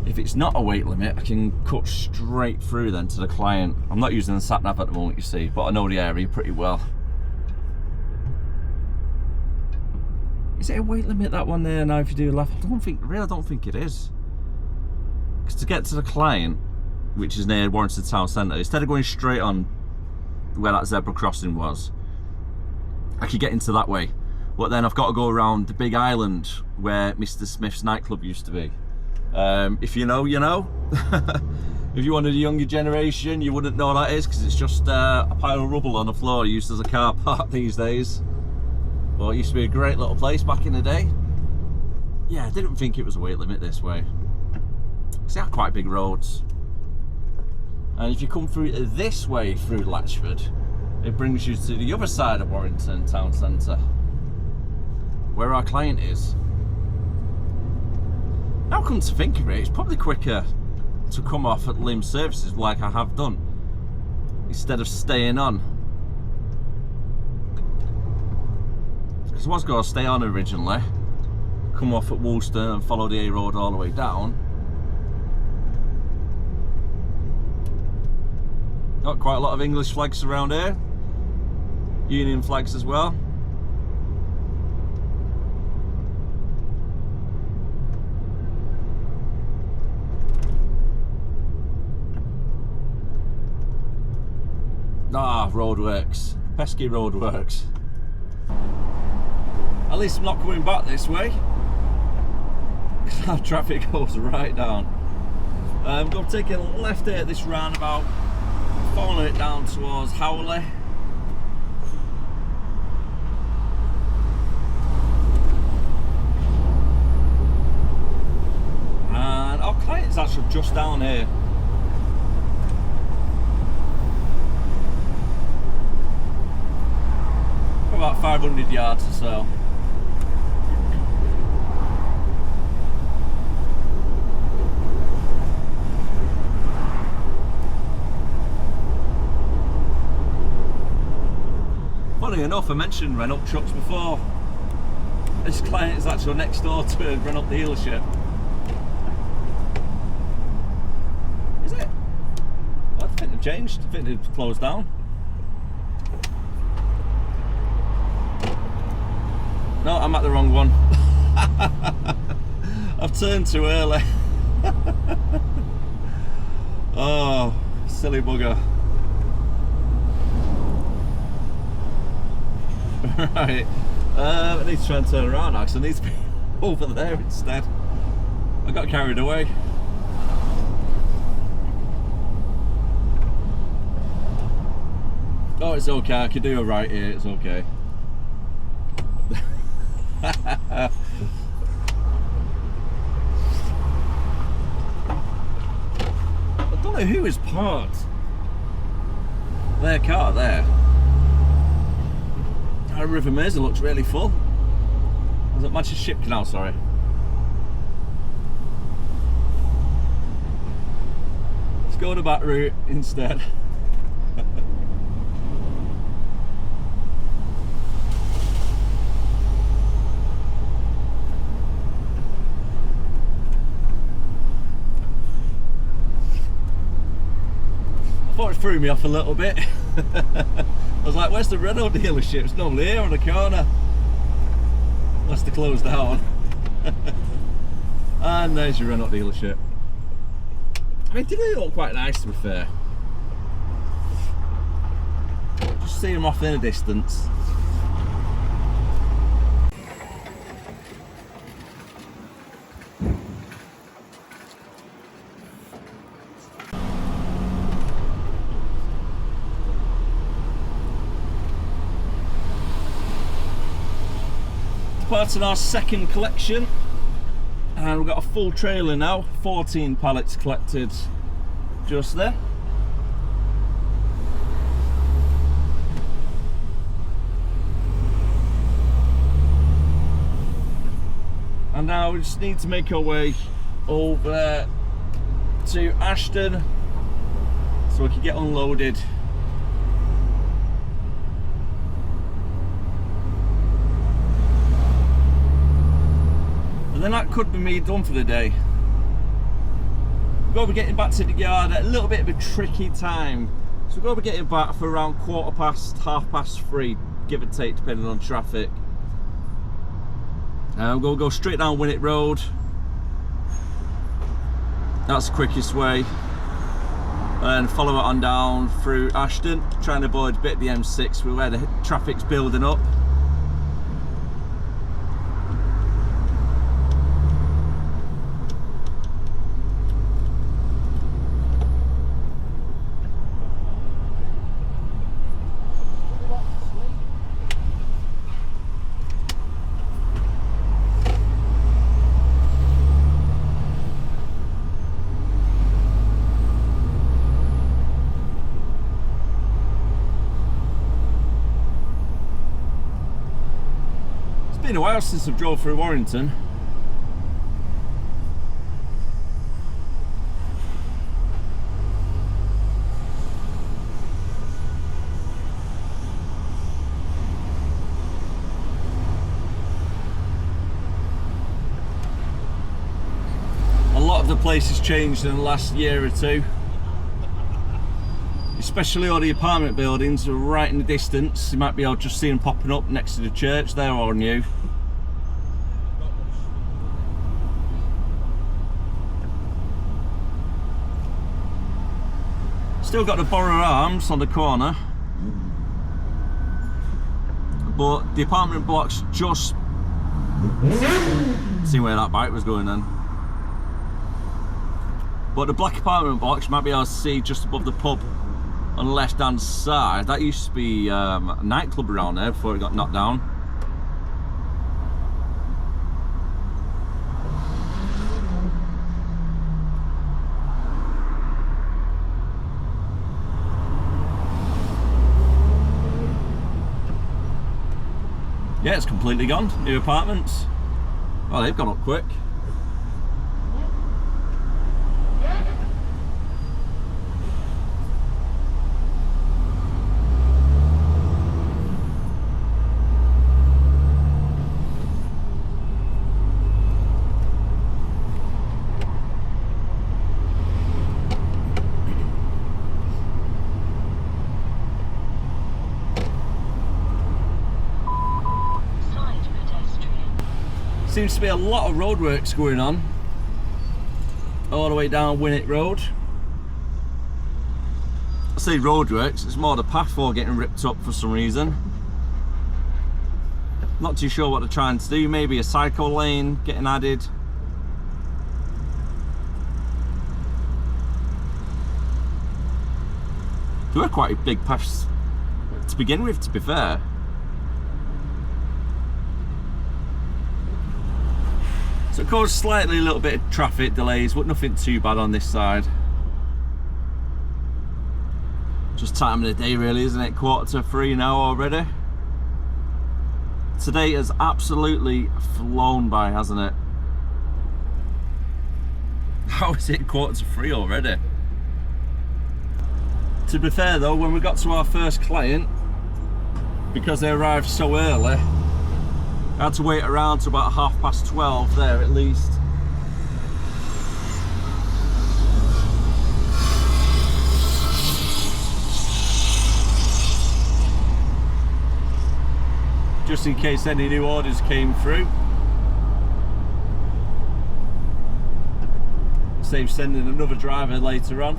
If it's not a weight limit, I can cut straight through then to the client. I'm not using the sat nav at the moment, you see, but I know the area pretty well. Is it a weight limit, that one there, now if you do a left? I really don't think it is. Because to get to the client, which is near Warrington Town Centre, instead of going straight on where that zebra crossing was, I could get into that way, but then I've got to go around the big island where Mr. Smith's nightclub used to be. If you know, you know. If you're one of the younger generation, you wouldn't know what that is, because it's just a pile of rubble on the floor used as a car park these days. Well, it used to be a great little place back in the day. Yeah, I didn't think it was a weight limit this way. See, they are quite big roads. And if you come through this way through Latchford, it brings you to the other side of Warrington Town Centre, where our client is. Now come to think of it, it's probably quicker to come off at Limb Services like I have done, instead of staying on. Because I was going to stay on originally, come off at Woolston and follow the A Road all the way down. Got quite a lot of English flags around here. Union flags as well. Ah, roadworks. Pesky roadworks. At least I'm not coming back this way. Traffic goes right down. I'm going to take a left here at this roundabout, following it down towards Howley. And our client's actually just down here. About 500 yards or so. Funny enough, I mentioned Renault trucks before. This client is actually next door to a Renault dealership. Is it? I think they've changed. I think they've closed down. No, I'm at the wrong one. I've turned too early. Oh, silly bugger. Right. I need to try and turn around now because I need to be over there instead. I got carried away. Oh, it's okay. I can do a right here. It's okay. I don't know who has parked their car there. Our River Mersey looks really full. Was it Manchester Ship Canal? Sorry. Let's go the back route instead. I thought it threw me off a little bit. I was like, where's the Renault dealership? It's normally here on the corner. Unless they closed down. And there's your Renault dealership. I mean, did it look quite nice, to be fair? Just see them off in the distance. Part in our second collection, and we've got a full trailer now, 14 pallets collected just there. And now we just need to make our way over to Ashton so we can get unloaded. And then that could be me done for the day. We've got to be getting back to the yard at a little bit of a tricky time. So we've got to be getting back for around 3:15, give or take, depending on traffic. We'll go straight down Winnet Road. That's the quickest way. And follow it on down through Ashton, trying to avoid a bit of the M6 where the traffic's building up. It's been a while since I've drove through Warrington. A lot of the place has changed in the last year or two. Especially all the apartment buildings are right in the distance. You might be able to just see them popping up next to the church. They're all new. Still got the Borough Arms on the corner, but the apartment blocks just see where that bike was going then. But the black apartment blocks you might be able to see just above the pub on the left hand side. That used to be a nightclub around there before it got knocked down. Yeah, it's completely gone. New apartments. Oh, they've gone up quick. Seems to be a lot of roadworks going on all the way down Winnet Road. I say roadworks, it's more the path for getting ripped up for some reason. Not too sure what they're trying to do. Maybe a cycle lane getting added. They were quite a big pass to begin with, to be fair. So it caused slightly a little bit of traffic delays, but nothing too bad on this side. Just time of the day really, isn't it? 2:45 now already. Today has absolutely flown by, hasn't it? How is it 2:45 already? To be fair though, when we got to our first client, because they arrived so early, I had to wait around to about 12:30 there at least. Just in case any new orders came through. Save sending another driver later on.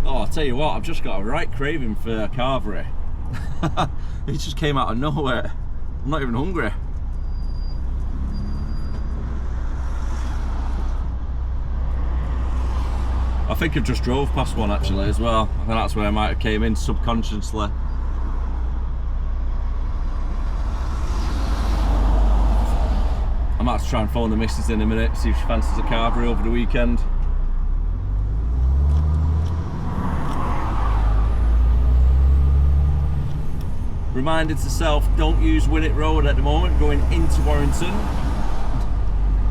Oh, I'll tell you what, I've just got a right craving for carvery. It just came out of nowhere. I'm not even hungry. I think I've just drove past one actually as well. I think that's where I might have came in subconsciously. I might have to try and phone the missus in a minute, see if she fancies a carvery over the weekend. Reminded to self, don't use Widnes Road at the moment, going into Warrington.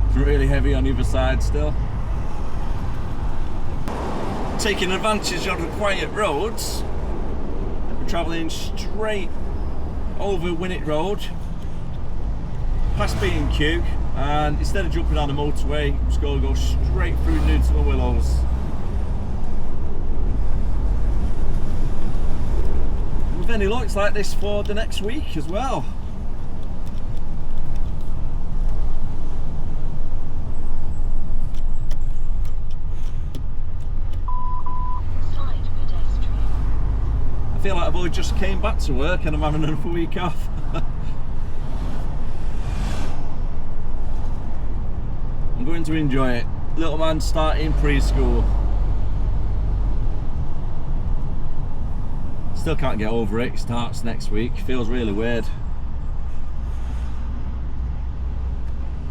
It's really heavy on the other side still. Taking advantage of the quiet roads, we're travelling straight over Widnes Road, past B&Q, and instead of jumping on the motorway, I'm just going to go straight through Knutsford Willows. With any luck, it's like this for the next week as well. I feel like I've only just came back to work and I'm having another week off. I'm going to enjoy it. Little man starting preschool. Still can't get over it. It starts next week. Feels really weird.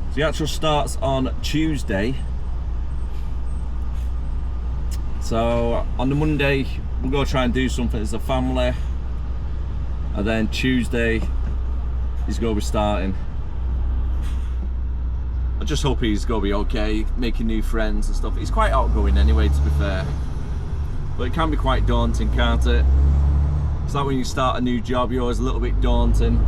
So the actual starts on Tuesday. So on the Monday we'll go try and do something as a family, and then Tuesday he's going to be starting. I just hope he's going to be okay, making new friends and stuff. He's quite outgoing anyway, to be fair, but it can be quite daunting, can't it? It's like when you start a new job, you're always a little bit daunting.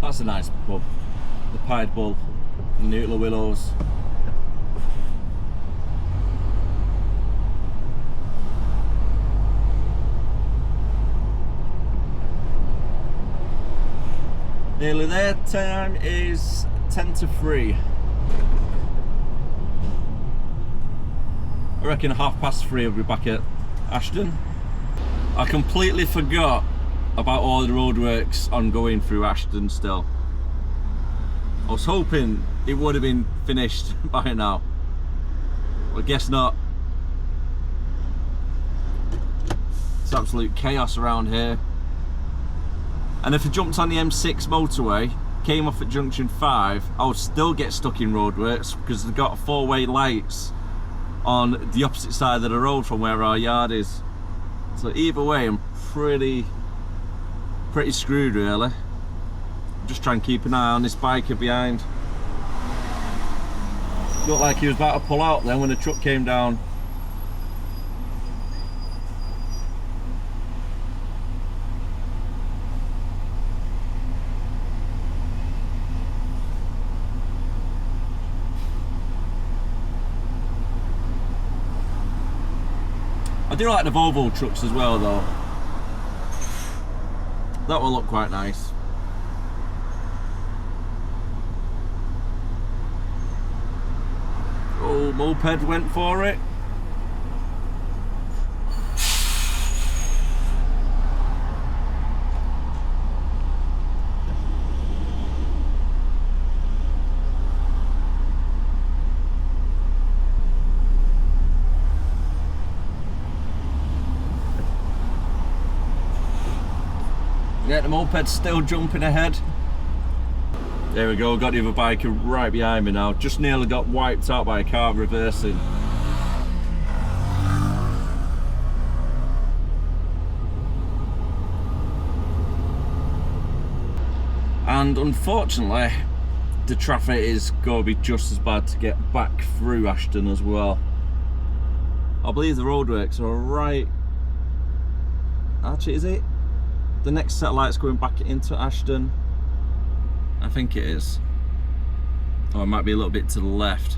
That's a nice pub, the Pied Bull in Knutsford Willows. Nearly there. Time is 2:50. I reckon 3:30 we'll be back at Ashton. I completely forgot about all the roadworks ongoing through Ashton still. I was hoping it would have been finished by now, but I guess not. It's absolute chaos around here. And if I jumped on the M6 motorway, came off at junction 5, I would still get stuck in roadworks because they've got 4-way lights on the opposite side of the road from where our yard is. So either way, I'm pretty pretty screwed really. Just try and keep an eye on this biker behind. Looked like he was about to pull out then when the truck came down. I do like the Volvo trucks as well though. That will look quite nice. Oh, moped went for it. Yeah, the moped's still jumping ahead. There we go, got the other biker right behind me now. Just nearly got wiped out by a car reversing. And unfortunately, the traffic is going to be just as bad to get back through Ashton as well. I believe the roadworks are right... Actually, is it? The next satellite's going back into Ashton. I think it is. Or it might be a little bit to the left.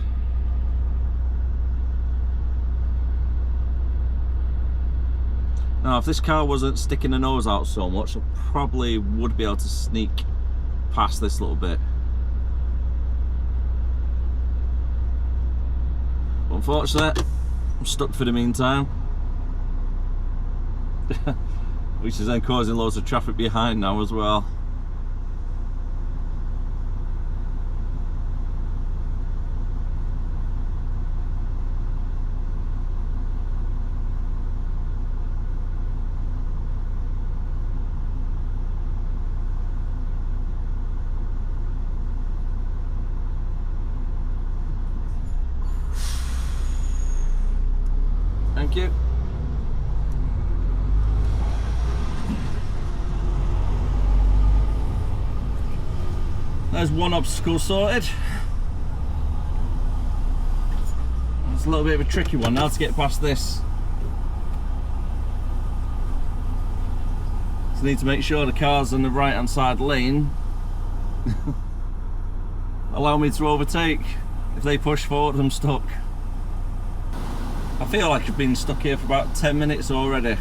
Now, if this car wasn't sticking the nose out so much, I probably would be able to sneak past this little bit. But unfortunately, I'm stuck for the meantime. Which is then causing loads of traffic behind now as well. Thank you. There's one obstacle sorted. It's a little bit of a tricky one now to get past this. Just need to make sure the cars in the right hand side lane allow me to overtake. If they push forward, I'm stuck. I feel like I've been stuck here for about 10 minutes already.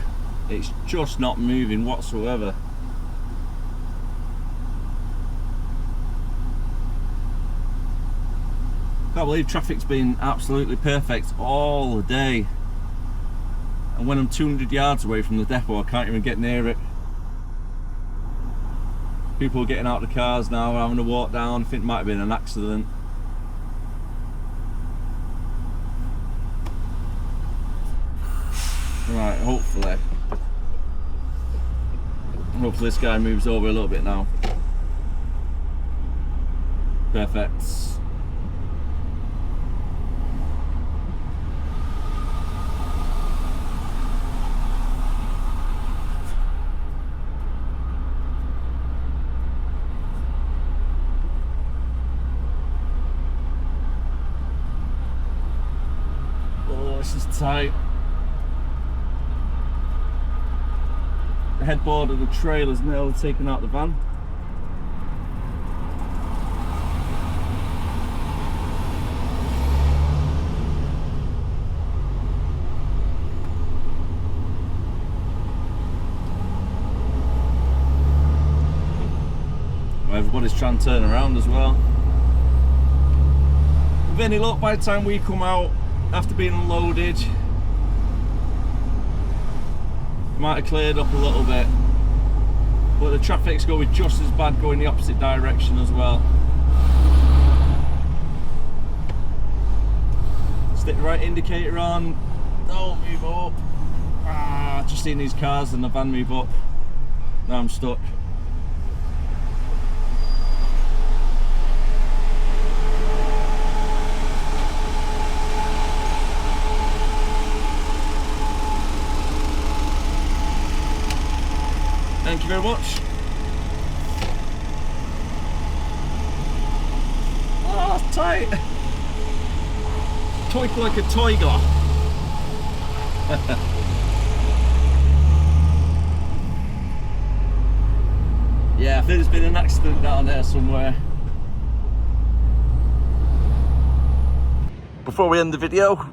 It's just not moving whatsoever. Can't believe traffic's been absolutely perfect all the day. And when I'm 200 yards away from the depot, I can't even get near it. People are getting out of the cars now, having to walk down. I think it might have been an accident. Right, hopefully this guy moves over a little bit now. Perfect. Oh, this is tight. The headboard of the trailer's nearly taken out the van. Everybody's trying to turn around as well. With any luck, by the time we come out after being unloaded, might have cleared up a little bit, but the traffic's going to be just as bad going the opposite direction as well. Stick the right indicator on. Don't move up. Just seen these cars and the van move up. Now I'm stuck. Thank you very much. tight. Toy like a tiger. Yeah, I think there's been an accident down there somewhere. Before we end the video,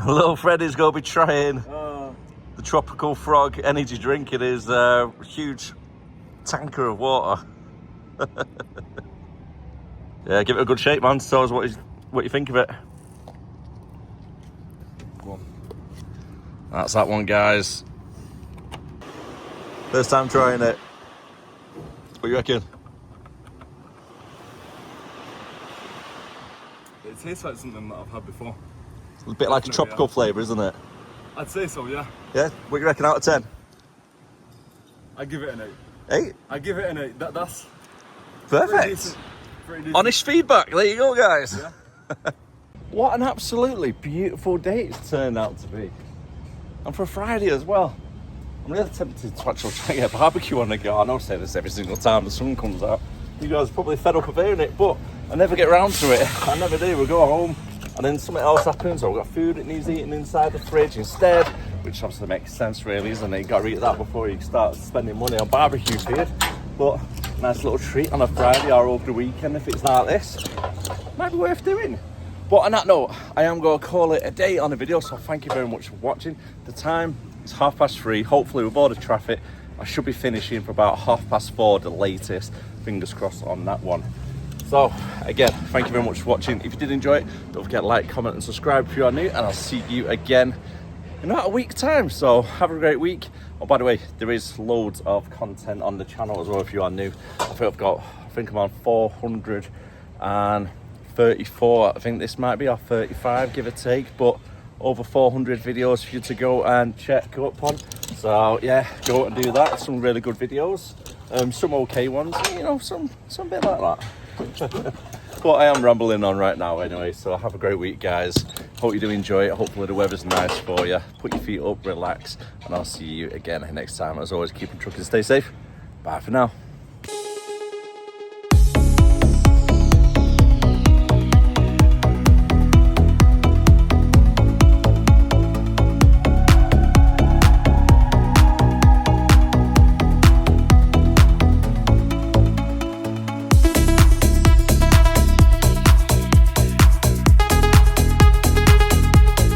little Freddy's going to be trying the Tropical Frog energy drink. It is a huge tanker of water. Yeah, give it a good shake, man. Tell us what you think of it. Go on. That's that one, guys. First time trying it. What do you reckon? It tastes like something that I've had before. It's a bit like a tropical flavour, isn't it? I'd say so, yeah. Yeah? What do you reckon out of 10? I'd give it an 8? 8. I'd give it an 8. That's Perfect. pretty decent. Honest feedback. There you go, guys. Yeah. What an absolutely beautiful day it's turned out to be. And for Friday as well. I'm really tempted to actually try and get a barbecue on the go. I know I say this every single time the sun comes out. You guys are probably fed up of hearing it, but I never get around to it. I never do. We go home and then something else happens, or we've got food that needs eating inside the fridge instead, which obviously makes sense really, isn't it? You got to eat that before you start spending money on barbecue food. But nice little treat on a Friday or over the weekend if it's like this. Might be worth doing. But on that note, I am going to call it a day on the video, so thank you very much for watching. The time is 3:30. Hopefully with all the traffic, I should be finishing for about 4:30 the latest. Fingers crossed on that one. So again, thank you very much for watching. If you did enjoy it, don't forget to like, comment and subscribe if you are new, and I'll see you again in about a week's time. So have a great week. Oh, by the way, there is loads of content on the channel as well if you are new. I think I'm on 434. I think this might be our 35, give or take, but over 400 videos for you to go and check up on. So yeah, go and do that. Some really good videos, some okay ones, you know, some bit like that. But I am rambling on right now anyway, so have a great week, guys. Hope you do enjoy it. Hopefully the weather's nice for you. Put your feet up, relax, and I'll see you again next time. As always, keep on trucking, stay safe. Bye for now.